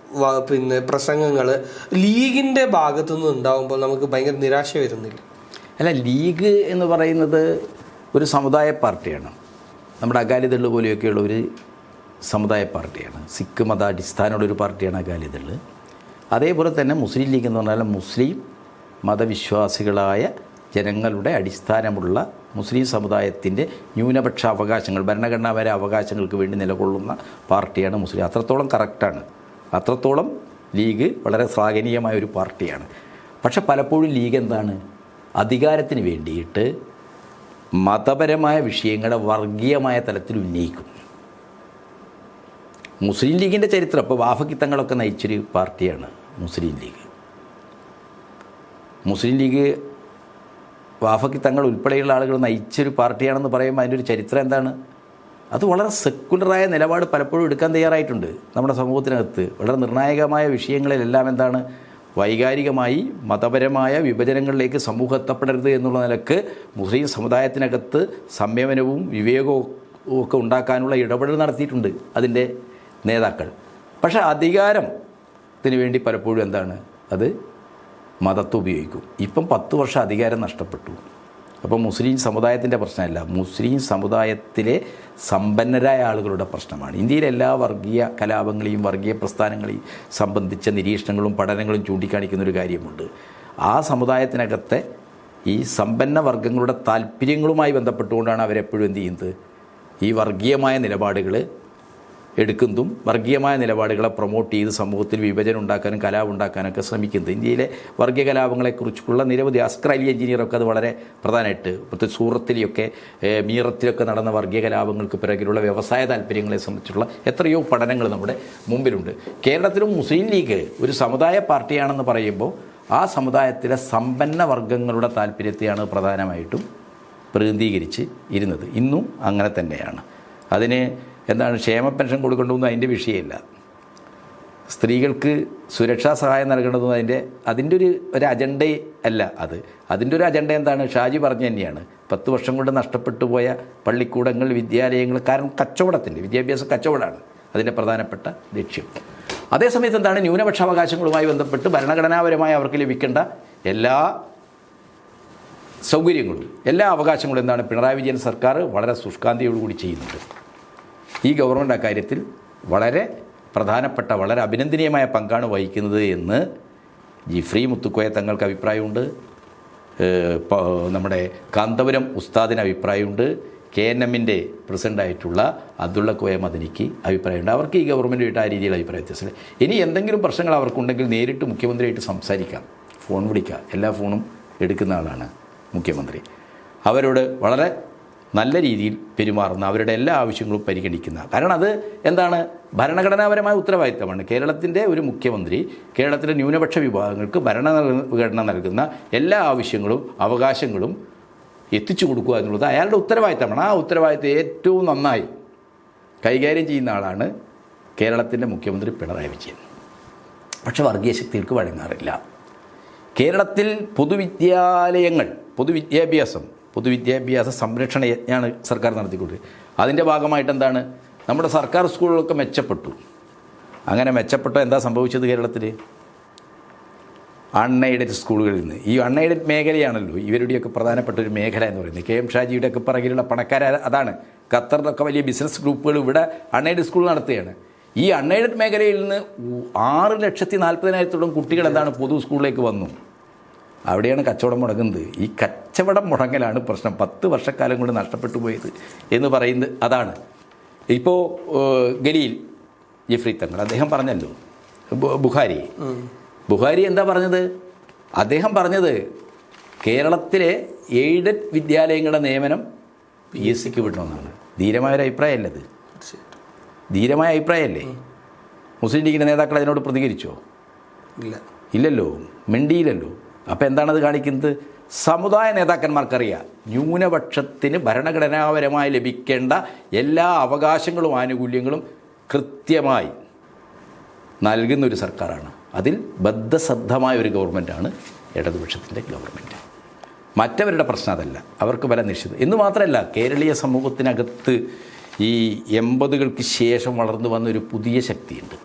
പ്രസംഗങ്ങൾ ലീഗിൻ്റെ ഭാഗത്തുനിന്ന് ഉണ്ടാകുമ്പോൾ നമുക്ക് ഭയങ്കര നിരാശ വരുന്നില്ല? അല്ല, ലീഗ് എന്ന് പറയുന്നത് ഒരു സമുദായ പാർട്ടിയാണ്. നമ്മുടെ അകാലിദൾ പോലെയൊക്കെയുള്ള ഒരു സമുദായ പാർട്ടിയാണ്. സിഖ് മത അടിസ്ഥാനമുള്ളൊരു പാർട്ടിയാണ് അകാലിദൾ. അതേപോലെ തന്നെ മുസ്ലിം ലീഗ് എന്ന് പറഞ്ഞാൽ മുസ്ലിം മതവിശ്വാസികളായ ജനങ്ങളുടെ അടിസ്ഥാനമുള്ള മുസ്ലിം സമുദായത്തിൻ്റെ ന്യൂനപക്ഷ അവകാശങ്ങൾ, ഭരണഘടനാപര അവകാശങ്ങൾക്ക് വേണ്ടി നിലകൊള്ളുന്ന പാർട്ടിയാണ് മുസ്ലിം. അത്രത്തോളം കറക്റ്റാണ്. അത്രത്തോളം ലീഗ് വളരെ ശ്ലാഘനീയമായ ഒരു പാർട്ടിയാണ്. പക്ഷെ പലപ്പോഴും ലീഗ് എന്താണ്, അധികാരത്തിന് വേണ്ടിയിട്ട് മതപരമായ വിഷയങ്ങളെ വർഗീയമായ തലത്തിൽ ഉന്നയിക്കും. മുസ്ലിം ലീഗിൻ്റെ ചരിത്രം ഇപ്പോൾ വാഫക്കിത്തങ്ങളൊക്കെ നയിച്ചൊരു പാർട്ടിയാണ് മുസ്ലിം ലീഗ്. മുസ്ലിം ലീഗ് വാഫക്കിത്തങ്ങൾ ഉൾപ്പെടെയുള്ള ആളുകൾ നയിച്ചൊരു പാർട്ടിയാണെന്ന് പറയുമ്പോൾ അതിൻ്റെ ഒരു ചരിത്രം എന്താണ്? അത് വളരെ സെക്കുലറായ നിലപാട് പലപ്പോഴും എടുക്കാൻ തയ്യാറായിട്ടുണ്ട് നമ്മുടെ സമൂഹത്തിനകത്ത്. വളരെ നിർണായകമായ വിഷയങ്ങളിലെല്ലാം എന്താണ്, വൈകാരികമായി മതപരമായ വിഭജനങ്ങളിലേക്ക് സമൂഹം എത്തപ്പെടരുത് എന്നുള്ള നിലക്ക് മുസ്ലിം സമുദായത്തിനകത്ത് സംയമനവും വിവേകവും ഒക്കെ ഉണ്ടാക്കാനുള്ള ഇടപെടൽ നടത്തിയിട്ടുണ്ട് അതിൻ്റെ നേതാക്കൾ. പക്ഷേ അധികാരത്തിന് വേണ്ടി പലപ്പോഴും എന്താണ്, അത് മതത്തെ ഉപയോഗിക്കും. ഇപ്പം 10 വർഷം അധികാരം നഷ്ടപ്പെട്ടു. അപ്പോൾ മുസ്ലിം സമുദായത്തിൻ്റെ പ്രശ്നമല്ല, മുസ്ലിം സമുദായത്തിലെ സമ്പന്നരായ ആളുകളുടെ പ്രശ്നമാണ്. ഇന്ത്യയിലെ എല്ലാ വർഗീയ കലാപങ്ങളെയും വർഗീയ പ്രസ്ഥാനങ്ങളെയും സംബന്ധിച്ച നിരീക്ഷണങ്ങളും പഠനങ്ങളും ചൂണ്ടിക്കാണിക്കുന്നൊരു കാര്യമുണ്ട്. ആ സമുദായത്തിനകത്തെ ഈ സമ്പന്ന വർഗ്ഗങ്ങളുടെ താല്പര്യങ്ങളുമായി ബന്ധപ്പെട്ടുകൊണ്ടാണ് അവരെപ്പോഴും എന്ത് ചെയ്യുന്നത്, ഈ വർഗീയമായ നിലപാടുകൾ എടുക്കുന്നതും വർഗീയമായ നിലപാടുകളെ പ്രൊമോട്ട് ചെയ്ത് സമൂഹത്തിൽ വിഭജനം ഉണ്ടാക്കാനും കലാപം ഉണ്ടാക്കാനൊക്കെ ശ്രമിക്കുന്നത്. ഇന്ത്യയിലെ വർഗീയ കലാപങ്ങളെക്കുറിച്ചുള്ള നിരവധി അസ്കർ അലി എഞ്ചിനീയറൊക്കെ അത് വളരെ പ്രധാനമായിട്ട് പ്രത്യേകിച്ച് സൂറത്തിലൊക്കെ മീറത്തിലൊക്കെ നടന്ന വർഗീയ കലാപങ്ങൾക്ക് പിറകിലുള്ള വ്യവസായ താല്പര്യങ്ങളെ സംബന്ധിച്ചുള്ള എത്രയോ പഠനങ്ങൾ നമ്മുടെ മുമ്പിലുണ്ട്. കേരളത്തിലും മുസ്ലിം ലീഗ് ഒരു സമുദായ പാർട്ടിയാണെന്ന് പറയുമ്പോൾ ആ സമുദായത്തിലെ സമ്പന്ന വർഗ്ഗങ്ങളുടെ താല്പര്യത്തെയാണ് പ്രധാനമായിട്ടും പ്രതിനിധീകരിച്ച് ഇരുന്നത്. ഇന്നും അങ്ങനെ തന്നെയാണ്. അതിന് എന്താണ് ക്ഷേമ പെൻഷൻ കൊടുക്കേണ്ടതെന്ന് അതിൻ്റെ വിഷയമില്ല, സ്ത്രീകൾക്ക് സുരക്ഷാ സഹായം നൽകേണ്ടതെന്ന് അതിൻ്റെ ഒരു അജണ്ട അല്ല. അതിൻ്റെ ഒരു അജണ്ട എന്താണ്, ഷാജി പറഞ്ഞു തന്നെയാണ്, 10 വർഷം കൊണ്ട് നഷ്ടപ്പെട്ടു പോയ പള്ളിക്കൂടങ്ങൾ, വിദ്യാലയങ്ങൾ, കാരണം കച്ചവടത്തിൻ്റെ വിദ്യാഭ്യാസ കച്ചവടമാണ് അതിൻ്റെ പ്രധാനപ്പെട്ട ലക്ഷ്യം. അതേസമയത്ത് എന്താണ്, ന്യൂനപക്ഷാവകാശങ്ങളുമായി ബന്ധപ്പെട്ട് ഭരണഘടനാപരമായി അവർക്ക് ലഭിക്കേണ്ട എല്ലാ സൗകര്യങ്ങളും എല്ലാ അവകാശങ്ങളും എന്താണ് പിണറായി വിജയൻ സർക്കാർ വളരെ ശുഷ്കാന്തിയോടുകൂടി ചെയ്യുന്നുണ്ട്. ഈ ഗവൺമെൻറ് അക്കാര്യത്തിൽ വളരെ പ്രധാനപ്പെട്ട വളരെ അഭിനന്ദനീയമായ പങ്കാണ് വഹിക്കുന്നത് എന്ന് ജിഫ്രി മുത്തുക്കോയ തങ്ങൾക്ക് അഭിപ്രായമുണ്ട്. നമ്മുടെ കാന്തപുരം ഉസ്താദിന് അഭിപ്രായമുണ്ട്. KNMൻ്റെ പ്രസിഡൻ്റായിട്ടുള്ള അബ്ദുള്ള കോയ മദനിക്ക് അഭിപ്രായമുണ്ട്. അവർക്ക് ഈ ഗവൺമെൻറ്റുമായിട്ട് ആ രീതിയിൽ അഭിപ്രായ വ്യത്യാസമില്ല. ഇനി എന്തെങ്കിലും പ്രശ്നങ്ങൾ അവർക്കുണ്ടെങ്കിൽ നേരിട്ട് മുഖ്യമന്ത്രിയായിട്ട് സംസാരിക്കാം, ഫോൺ വിളിക്കാം. എല്ലാ ഫോണും എടുക്കുന്ന ആളാണ് മുഖ്യമന്ത്രി. അവരോട് വളരെ നല്ല രീതിയിൽ പെരുമാറുന്ന, അവരുടെ എല്ലാ ആവശ്യങ്ങളും പരിഗണിക്കുന്ന, കാരണം അത് എന്താണ്, ഭരണഘടനാപരമായ ഉത്തരവാദിത്തമാണ്. കേരളത്തിൻ്റെ ഒരു മുഖ്യമന്ത്രി കേരളത്തിലെ ന്യൂനപക്ഷ വിഭാഗങ്ങൾക്ക് ഭരണഘടന നൽകുന്ന എല്ലാ ആവശ്യങ്ങളും അവകാശങ്ങളും എത്തിച്ചു കൊടുക്കുക എന്നുള്ളത് അയാളുടെ ഉത്തരവാദിത്തമാണ്. ആ ഉത്തരവാദിത്തം ഏറ്റവും നന്നായി കൈകാര്യം ചെയ്യുന്ന ആളാണ് കേരളത്തിൻ്റെ മുഖ്യമന്ത്രി പിണറായി വിജയൻ. പക്ഷെ വർഗീയ ശക്തികൾക്ക് വഴങ്ങാറില്ല. കേരളത്തിൽ പൊതുവിദ്യാഭ്യാസ സംരക്ഷണ യജ്ഞമാണ് സർക്കാർ നടത്തിക്കൊണ്ടിരിക്കുന്നത്. അതിൻ്റെ ഭാഗമായിട്ട് എന്താണ്, നമ്മുടെ സർക്കാർ സ്കൂളുകളൊക്കെ മെച്ചപ്പെട്ടു. അങ്ങനെ മെച്ചപ്പെട്ട എന്താ സംഭവിച്ചത്? കേരളത്തിൽ അൺഎയ്ഡഡ് സ്കൂളുകളിൽ നിന്ന്, ഈ അൺഎയ്ഡഡ് മേഖലയാണല്ലോ ഇവരുടെയൊക്കെ പ്രധാനപ്പെട്ട ഒരു മേഖല എന്ന് പറയുന്നത്. കെ എം ഷാജിയുടെയൊക്കെ പിറകിലുള്ള പണക്കാർ അതാണ്. ഖത്തറിലൊക്കെ വലിയ ബിസിനസ് ഗ്രൂപ്പുകൾ ഇവിടെ അൺഎയ്ഡഡ് സ്കൂൾ നടത്തുകയാണ്. ഈ അൺഎയ്ഡഡ് മേഖലയിൽ നിന്ന് 6,40,000 കുട്ടികൾ എന്താണ് പൊതു സ്കൂളിലേക്ക് വന്നു. അവിടെയാണ് കച്ചവടം മുടങ്ങുന്നത്. ഈ കച്ചവടം മുടങ്ങലാണ് പ്രശ്നം. 10 വർഷക്കാലം കൊണ്ട് നഷ്ടപ്പെട്ടു പോയത് എന്ന് പറയുന്നത് അതാണ്. ഇപ്പോൾ ഗലീൽ ജഫ്രി തങ്ങൾ അദ്ദേഹം പറഞ്ഞല്ലോ, ബുഖാരി എന്താ പറഞ്ഞത്? അദ്ദേഹം പറഞ്ഞത് കേരളത്തിലെ എയ്ഡഡ് വിദ്യാലയങ്ങളുടെ നിയമനം PSCക്ക് വിടണമെന്നാണ്. ധീരമായൊരു അഭിപ്രായമല്ലേ അത്? ധീരമായ അഭിപ്രായമല്ലേ? മുസ്ലിം ലീഗിൻ്റെ നേതാക്കൾ അതിനോട് പ്രതികരിച്ചോ? ഇല്ലല്ലോ, മിണ്ടിയില്ലല്ലോ. അപ്പോൾ എന്താണത് കാണിക്കുന്നത്? സമുദായ നേതാക്കന്മാർക്കറിയാം ന്യൂനപക്ഷത്തിന് ഭരണഘടനാപരമായി ലഭിക്കേണ്ട എല്ലാ അവകാശങ്ങളും ആനുകൂല്യങ്ങളും കൃത്യമായി നൽകുന്നൊരു സർക്കാരാണ്. അതിൽ ബദ്ധശ്രദ്ധമായ ഒരു ഗവൺമെൻറ്റാണ് ഇടതുപക്ഷത്തിൻ്റെ ഗവൺമെൻറ്. മറ്റവരുടെ പ്രശ്നം അതല്ല, അവർക്ക് പല നിശ്ചിതം എന്ന് മാത്രമല്ല, കേരളീയ സമൂഹത്തിനകത്ത് ഈ 80കൾക്ക് ശേഷം വളർന്നു വന്ന ഒരു പുതിയ ശക്തിയുണ്ട്.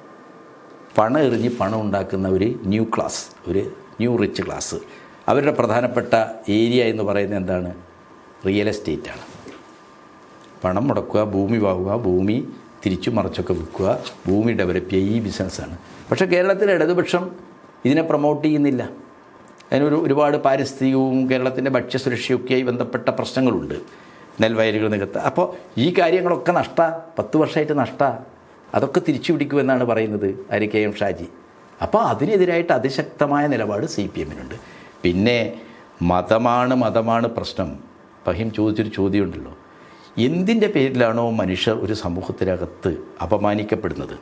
പണം എറിഞ്ഞ് പണം ഉണ്ടാക്കുന്ന ഒരു ന്യൂ ക്ലാസ്, ഒരു ന്യൂ റിച്ച് ക്ലാസ്. അവരുടെ പ്രധാനപ്പെട്ട ഏരിയ എന്ന് പറയുന്നത് എന്താണ്? റിയൽ എസ്റ്റേറ്റാണ്. പണം മുടക്കുക, ഭൂമി വാങ്ങുക, ഭൂമി തിരിച്ചു മറിച്ചൊക്കെ വിൽക്കുക, ഭൂമി ഡെവലപ്പ് ചെയ്യുക, ഈ ബിസിനസ്സാണ്. പക്ഷേ കേരളത്തിലെ ഇടതുപക്ഷം ഇതിനെ പ്രൊമോട്ട് ചെയ്യുന്നില്ല. ഒരുപാട് പാരിസ്ഥിതികവും കേരളത്തിൻ്റെ ഭക്ഷ്യസുരക്ഷയൊക്കെയായി ബന്ധപ്പെട്ട പ്രശ്നങ്ങളുണ്ട്. നെൽവയലുകൾ നികത്തുക. അപ്പോൾ ഈ കാര്യങ്ങളൊക്കെ 10 വർഷമായിട്ട് അതൊക്കെ തിരിച്ചു പിടിക്കുമെന്നാണ് പറയുന്നത് കെ എം ഷാജി. അപ്പോൾ അതിനെതിരായിട്ട് അതിശക്തമായ നിലപാട് CPM-നുണ്ട്. പിന്നെ മതമാണ് പ്രശ്നം. ഫഹീം ചോദിച്ചൊരു ചോദ്യമുണ്ടല്ലോ, എന്തിൻ്റെ പേരിലാണോ മനുഷ്യർ ഒരു സമൂഹത്തിനകത്ത് അപമാനിക്കപ്പെടുന്നത്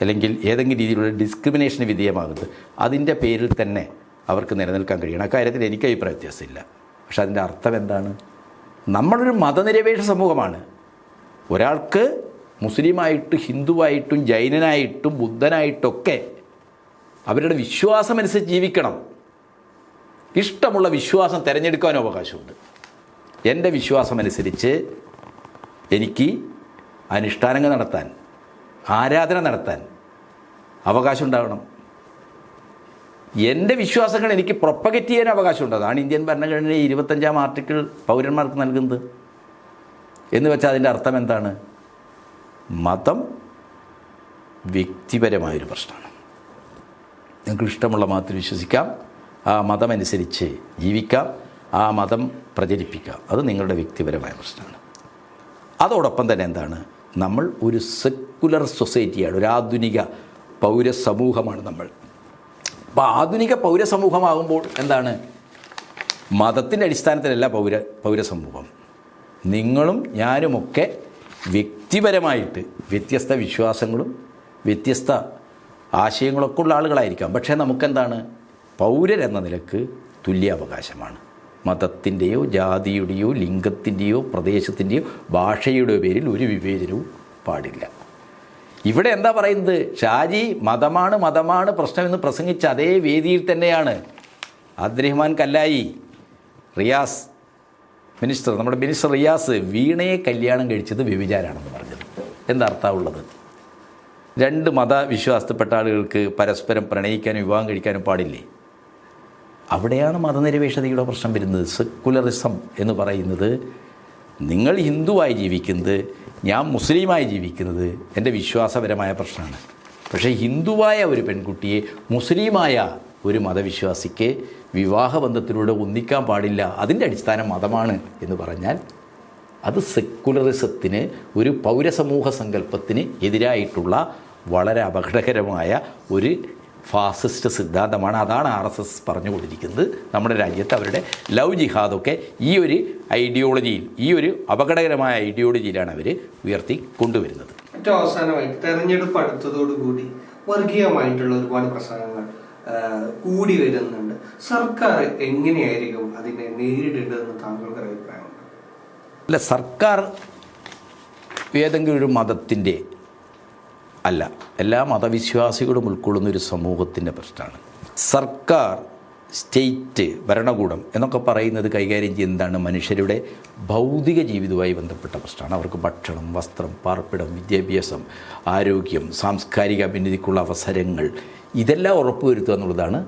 അല്ലെങ്കിൽ ഏതെങ്കിലും രീതിയിലുള്ള ഡിസ്ക്രിമിനേഷന് വിധേയമാകുന്നത്, അതിൻ്റെ പേരിൽ തന്നെ അവർക്ക് നിലനിൽക്കാൻ കഴിയണം. അക്കാര്യത്തിൽ എനിക്ക് അഭിപ്രായ വ്യത്യാസമില്ല. പക്ഷെ അതിൻ്റെ അർത്ഥം എന്താണ്? നമ്മളൊരു മതനിരപേക്ഷ സമൂഹമാണ്. ഒരാൾക്ക് മുസ്ലിമായിട്ടും ഹിന്ദുവായിട്ടും ജൈനനായിട്ടും ബുദ്ധനായിട്ടൊക്കെ അവരുടെ വിശ്വാസമനുസരിച്ച് ജീവിക്കണം. ഇഷ്ടമുള്ള വിശ്വാസം തിരഞ്ഞെടുക്കാനും അവകാശമുണ്ട്. എൻ്റെ വിശ്വാസമനുസരിച്ച് എനിക്ക് അനുഷ്ഠാനങ്ങൾ നടത്താൻ, ആരാധന നടത്താൻ അവകാശം ഉണ്ടാകണം. എൻ്റെ വിശ്വാസങ്ങൾ എനിക്ക് പ്രൊപ്പഗേറ്റ് ചെയ്യാൻ അവകാശമുണ്ട്. അതാണ് ഇന്ത്യൻ ഭരണഘടനയുടെ 25-ാം ആർട്ടിക്കിൾ പൗരന്മാർക്ക് നൽകുന്നത്. എന്ന് വെച്ചാൽ അതിൻ്റെ അർത്ഥം എന്താണ്? മതം വ്യക്തിപരമായൊരു പ്രശ്നമാണ്. നിങ്ങൾക്ക് ഇഷ്ടമുള്ള മതത്തിൽ വിശ്വസിക്കാം, ആ മതമനുസരിച്ച് ജീവിക്കാം, ആ മതം പ്രചരിപ്പിക്കാം. അത് നിങ്ങളുടെ വ്യക്തിപരമായ പ്രശ്നമാണ്. അതോടൊപ്പം തന്നെ എന്താണ്, നമ്മൾ ഒരു സെക്കുലർ സൊസൈറ്റിയാണ്, ഒരു ആധുനിക പൗരസമൂഹമാണ് നമ്മൾ. അപ്പോൾ ആധുനിക പൗരസമൂഹമാകുമ്പോൾ എന്താണ്, മതത്തിൻ്റെ അടിസ്ഥാനത്തിലല്ല പൗരസമൂഹം. നിങ്ങളും ഞാനുമൊക്കെ വ്യക്തിപരമായിട്ട് വ്യത്യസ്ത വിശ്വാസങ്ങളും വ്യത്യസ്ത ആശയങ്ങളൊക്കെ ഉള്ള ആളുകളായിരിക്കാം. പക്ഷേ നമുക്കെന്താണ്, പൗരരെന്ന നിലക്ക് തുല്യാവകാശമാണ്. മതത്തിൻ്റെയോ ജാതിയുടെയോ ലിംഗത്തിൻ്റെയോ പ്രദേശത്തിൻ്റെയോ ഭാഷയുടെയോ പേരിൽ ഒരു വിവേചനവും പാടില്ല. ഇവിടെ എന്താ പറയുന്നത്, ഷാജി മതമാണ് പ്രശ്നമെന്ന് പ്രസംഗിച്ച അതേ വേദിയിൽ തന്നെയാണ് അബ്ദുറഹ്മാൻ കല്ലായി റിയാസ് മിനിസ്റ്റർ, നമ്മുടെ മിനിസ്റ്റർ റിയാസ് വീണയെ കല്യാണം കഴിച്ചത് വ്യഭിചാരമാണെന്ന് പറഞ്ഞത്. എന്താ അർത്ഥമുള്ളത്? 2 മതവിശ്വാസത്തിൽപ്പെട്ട ആളുകൾക്ക് പരസ്പരം പ്രണയിക്കാനും വിവാഹം കഴിക്കാനും പാടില്ലേ? അവിടെയാണ് മതനിരപേക്ഷതയുടെ പ്രശ്നം വരുന്നത്. സെക്കുലറിസം എന്ന് പറയുന്നത്, നിങ്ങൾ ഹിന്ദുവായി ജീവിക്കുന്നത്, ഞാൻ മുസ്ലിമായി ജീവിക്കുന്നത് എൻ്റെ വിശ്വാസപരമായ പ്രശ്നമാണ്. പക്ഷേ ഹിന്ദുവായ ഒരു പെൺകുട്ടിയെ മുസ്ലിമായ ഒരു മതവിശ്വാസിക്ക് വിവാഹബന്ധത്തിലൂടെ ഒന്നിക്കാൻ പാടില്ല, അതിൻ്റെ അടിസ്ഥാനം മതമാണ് എന്ന് പറഞ്ഞാൽ അത് സെക്കുലറിസത്തിന്, ഒരു പൗരസമൂഹ സങ്കല്പത്തിന് എതിരായിട്ടുള്ള വളരെ അപകടകരമായ ഒരു ഫാസിസ്റ്റ് സിദ്ധാന്തമാണ്. അതാണ് RSS പറഞ്ഞുകൊണ്ടിരിക്കുന്നത്. നമ്മുടെ രാജ്യത്ത് അവരുടെ ലവ് ജിഹാദൊക്കെ ഈ ഒരു ഐഡിയോളജിയിൽ, ഈ ഒരു അപകടകരമായ ഐഡിയോളജിയിലാണ് അവർ ഉയർത്തി കൊണ്ടുവരുന്നത്. ഏറ്റവും അവസാനമായി തെരഞ്ഞെടുപ്പ് അടുത്തതോടുകൂടി വർഗീയമായിട്ടുള്ള ഒരുപാട് പ്രശ്നങ്ങൾ കൂടി വരുന്നുണ്ട്. സർക്കാർ എങ്ങനെയായിരിക്കും അതിനെ നേരിടേണ്ടതെന്ന് താങ്കൾക്ക് അഭിപ്രായമുണ്ട്? അല്ല, സർക്കാർ ഏതെങ്കിലും ഒരു മതത്തിൻ്റെ അല്ല, എല്ലാ മതവിശ്വാസികളും ഉൾക്കൊള്ളുന്ന ഒരു സമൂഹത്തിൻ്റെ പ്രശ്നമാണ്. സർക്കാർ, സ്റ്റേറ്റ്, ഭരണകൂടം എന്നൊക്കെ പറയുന്നത് കൈകാര്യം ചെയ്യുന്നതാണ് മനുഷ്യരുടെ ഭൗതിക ജീവിതവുമായി ബന്ധപ്പെട്ട പ്രശ്നമാണ്. അവർക്ക് ഭക്ഷണം, വസ്ത്രം, പാർപ്പിടം, വിദ്യാഭ്യാസം, ആരോഗ്യം, സാംസ്കാരിക അഭിവൃദ്ധിക്കുള്ള അവസരങ്ങൾ, ഇതെല്ലാം ഉറപ്പുവരുത്തുക എന്നുള്ളതാണ്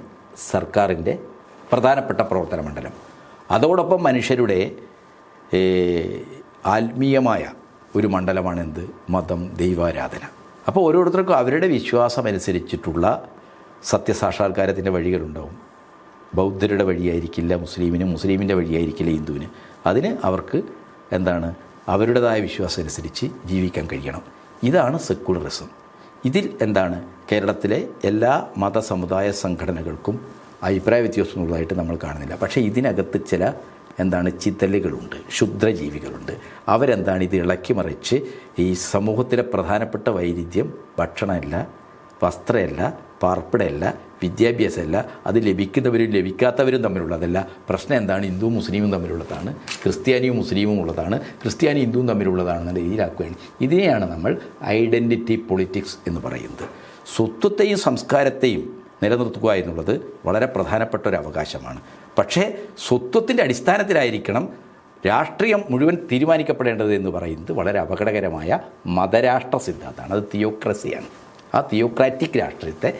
സർക്കാരിൻ്റെ പ്രധാനപ്പെട്ട പ്രവർത്തന മണ്ഡലം. അതോടൊപ്പം മനുഷ്യരുടെ ആത്മീയമായ ഒരു മണ്ഡലമാണ് എന്ത്? മതം, ദൈവാരാധന. അപ്പോൾ ഓരോരുത്തർക്കും അവരുടെ വിശ്വാസം അനുസരിച്ചിട്ടുള്ള സത്യസാക്ഷാത്കാരത്തിൻ്റെ വഴികളുണ്ടാവും. ബൗദ്ധരുടെ വഴിയായിരിക്കില്ല മുസ്ലിമിന്, മുസ്ലിമിൻ്റെ വഴിയായിരിക്കില്ല ഹിന്ദുവിന്. അതിന് അവർക്ക് എന്താണ്? അവരുടേതായ വിശ്വാസം അനുസരിച്ച് ജീവിക്കാൻ കഴിയണം. ഇതാണ് സെക്കുലറിസം. ഇതിൽ എന്താണ്? കേരളത്തിലെ എല്ലാ മതസമുദായ സംഘടനകൾക്കും അഭിപ്രായ വ്യത്യാസമുള്ളതായിട്ട് നമ്മൾ കാണുന്നില്ല. പക്ഷേ ഇതിനകത്ത് ചില എന്താണ് ചിതലുകളുണ്ട്, ക്ഷുദ്രജീവികളുണ്ട്. അവരെന്താണ് ഇത് ഇളക്കി മറിച്ച് ഈ സമൂഹത്തിലെ പ്രധാനപ്പെട്ട വൈരുദ്ധ്യം ഭക്ഷണമല്ല, വസ്ത്രമല്ല, പാർപ്പിടമല്ല, വിദ്യാഭ്യാസമല്ല, അത് ലഭിക്കുന്നവരും ലഭിക്കാത്തവരും തമ്മിലുള്ളതല്ല. പ്രശ്നം എന്താണ്? ഹിന്ദുവും മുസ്ലിമും തമ്മിലുള്ളതാണ്, ക്രിസ്ത്യാനിയും മുസ്ലിമും ഉള്ളതാണ്, ക്രിസ്ത്യാനി ഹിന്ദുവും തമ്മിലുള്ളതാണെന്നുള്ള രീതിയിലാക്കുകയാണ്. ഇതിനെയാണ് നമ്മൾ ഐഡൻറ്റിറ്റി പൊളിറ്റിക്സ് എന്ന് പറയുന്നത്. സ്വത്വത്തെയും സംസ്കാരത്തെയും നിലനിർത്തുക എന്നുള്ളത് വളരെ പ്രധാനപ്പെട്ട ഒരു അവകാശമാണ്. പക്ഷേ സ്വത്വത്തിൻ്റെ അടിസ്ഥാനത്തിലായിരിക്കണം രാഷ്ട്രീയം മുഴുവൻ തീരുമാനിക്കപ്പെടേണ്ടത് എന്ന് പറയുന്നത് വളരെ അപകടകരമായ മതരാഷ്ട്ര സിദ്ധാന്തമാണ്. അത് തിയോക്രസിയാണ്. ആ തിയോക്രാറ്റിക് രാഷ്ട്രീയത്തെ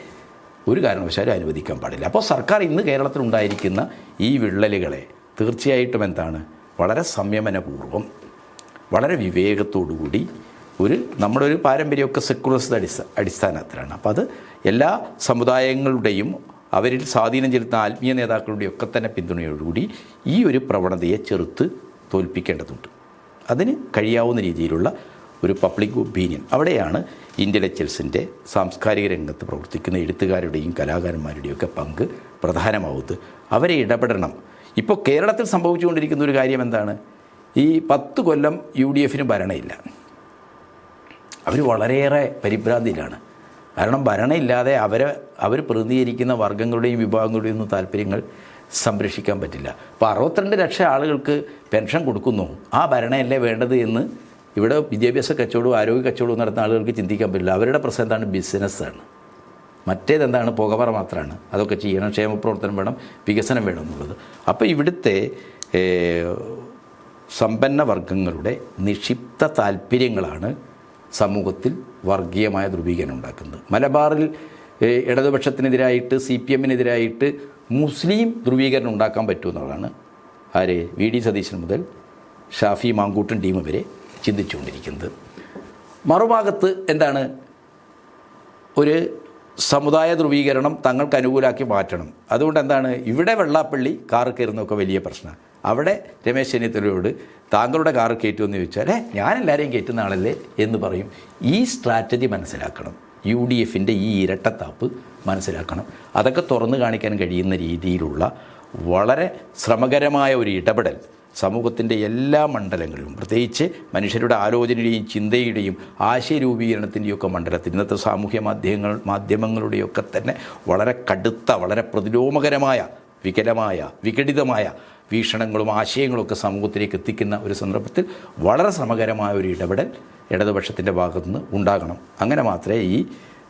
ഒരു കാരണവശാലും അനുവദിക്കാൻ പാടില്ല. അപ്പോൾ സർക്കാർ ഇന്ന് കേരളത്തിലുണ്ടായിരിക്കുന്ന ഈ വിള്ളലുകളെ തീർച്ചയായിട്ടും എന്താണ്? വളരെ സംയമനപൂർവ്വം, വളരെ വിവേകത്തോടുകൂടി നമ്മുടെ ഒരു പാരമ്പര്യമൊക്കെ സെക്കുലറിസ്റ്റ് അടിസ്ഥാനത്തിലാണ്. അപ്പോൾ അത് എല്ലാ സമുദായങ്ങളുടെയും അവരിൽ സ്വാധീനം ചെലുത്തുന്ന ആത്മീയ നേതാക്കളുടെയും ഒക്കെ തന്നെ പിന്തുണയോടുകൂടി ഈ ഒരു പ്രവണതയെ ചെറുത്ത് തോൽപ്പിക്കേണ്ടതുണ്ട്. അതിന് കഴിയാവുന്ന രീതിയിലുള്ള ഒരു പബ്ലിക് ഒപ്പീനിയൻ, അവിടെയാണ് ഇൻ്റലക്ച്വൽസിൻ്റെ സാംസ്കാരിക രംഗത്ത് പ്രവർത്തിക്കുന്ന എഴുത്തുകാരുടെയും കലാകാരന്മാരുടെയും ഒക്കെ പങ്ക് പ്രധാനമാവുന്നത്. അവരെ ഇടപെടണം. ഇപ്പോൾ കേരളത്തിൽ സംഭവിച്ചുകൊണ്ടിരിക്കുന്ന ഒരു കാര്യം എന്താണ്? ഈ 10 കൊല്ലം UDFന് ഭരണമില്ല. അവർ വളരെയേറെ പരിഭ്രാന്തിയിലാണ്. കാരണം ഭരണമില്ലാതെ അവർ പ്രതിനിധീകരിക്കുന്ന വർഗ്ഗങ്ങളുടെയും വിഭാഗങ്ങളുടെയും ഒന്നും താല്പര്യങ്ങൾ സംരക്ഷിക്കാൻ പറ്റില്ല. ഇപ്പോൾ 62 ലക്ഷം ആളുകൾക്ക് പെൻഷൻ കൊടുക്കുന്നു. ആ ഭരണമല്ലേ വേണ്ടത് എന്ന് ഇവിടെ വിദ്യാഭ്യാസ കച്ചവടവും ആരോഗ്യ കച്ചവടവും നടത്തുന്ന ആളുകൾക്ക് ചിന്തിക്കാൻ പറ്റില്ല. അവരുടെ പ്രശ്നം എന്താണ്? ബിസിനസ്സാണ്. മറ്റേതെന്താണ്? പുകമറ മാത്രമാണ്. അതൊക്കെ ചെയ്യണം, ക്ഷേമപ്രവർത്തനം വേണം, വികസനം വേണം എന്നുള്ളത്. അപ്പോൾ ഇവിടുത്തെ സമ്പന്ന വർഗ്ഗങ്ങളുടെ നിക്ഷിപ്ത താല്പര്യങ്ങളാണ് സമൂഹത്തിൽ വർഗീയമായ ധ്രുവീകരണം ഉണ്ടാക്കുന്നത്. മലബാറിൽ ഇടതുപക്ഷത്തിനെതിരായിട്ട്, CPMനെതിരായിട്ട് മുസ്ലിം ധ്രുവീകരണം ഉണ്ടാക്കാൻ പറ്റുമെന്നുള്ളതാണ് VD സതീശൻ മുതൽ ഷാഫി മാങ്കൂട്ടൻ ടീം വരെ ചിന്തിച്ചുകൊണ്ടിരിക്കുന്നത്. മറുഭാഗത്ത് എന്താണ്? ഒരു സമുദായ ധ്രുവീകരണം തങ്ങൾക്ക് അനുകൂലമാക്കി മാറ്റണം. അതുകൊണ്ട് എന്താണ്? ഇവിടെ വെള്ളാപ്പള്ളി കാറ് കയറുന്നതൊക്കെ വലിയ പ്രശ്നമാണ്. അവിടെ രമേശ് ചെന്നിത്തലയോട് താങ്കളുടെ കാറ് കയറ്റുമെന്ന് ചോദിച്ചാൽ ഞാൻ എല്ലാവരെയും കയറ്റുന്ന ആളല്ലേ എന്ന് പറയും. ഈ സ്ട്രാറ്റജി മനസ്സിലാക്കണം. UDFൻ്റെ ഈ ഇരട്ടത്താപ്പ് മനസ്സിലാക്കണം. അതൊക്കെ തുറന്നു കാണിക്കാൻ കഴിയുന്ന രീതിയിലുള്ള വളരെ ശ്രമകരമായ ഒരു ഇടപെടൽ സമൂഹത്തിൻ്റെ എല്ലാ മണ്ഡലങ്ങളിലും, പ്രത്യേകിച്ച് മനുഷ്യരുടെ ആലോചനയുടെയും ചിന്തയുടെയും ആശയരൂപീകരണത്തിൻ്റെയൊക്കെ മണ്ഡലത്തിൽ ഇന്നത്തെ സാമൂഹ്യ മാധ്യമങ്ങളുടെയൊക്കെ തന്നെ വളരെ കടുത്ത, വളരെ പ്രതിലോമകരമായ, വിഘടിതമായ വീക്ഷണങ്ങളും ആശയങ്ങളുമൊക്കെ സമൂഹത്തിലേക്ക് എത്തിക്കുന്ന ഒരു സന്ദർഭത്തിൽ വളരെ ശ്രമകരമായ ഒരു ഇടപെടൽ ഇടതുപക്ഷത്തിൻ്റെ ഭാഗത്തുനിന്ന് ഉണ്ടാകണം. അങ്ങനെ മാത്രമേ ഈ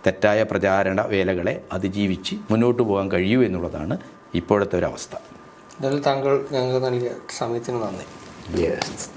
തെറ്റായ പ്രചാരണ വേലകളെ അതിജീവിച്ച് മുന്നോട്ട് പോകാൻ കഴിയൂ എന്നുള്ളതാണ് ഇപ്പോഴത്തെ ഒരവസ്ഥ. താങ്കൾ ഞങ്ങൾക്ക് നൽകിയ സമയത്തിന് നന്ദി. യെസ്.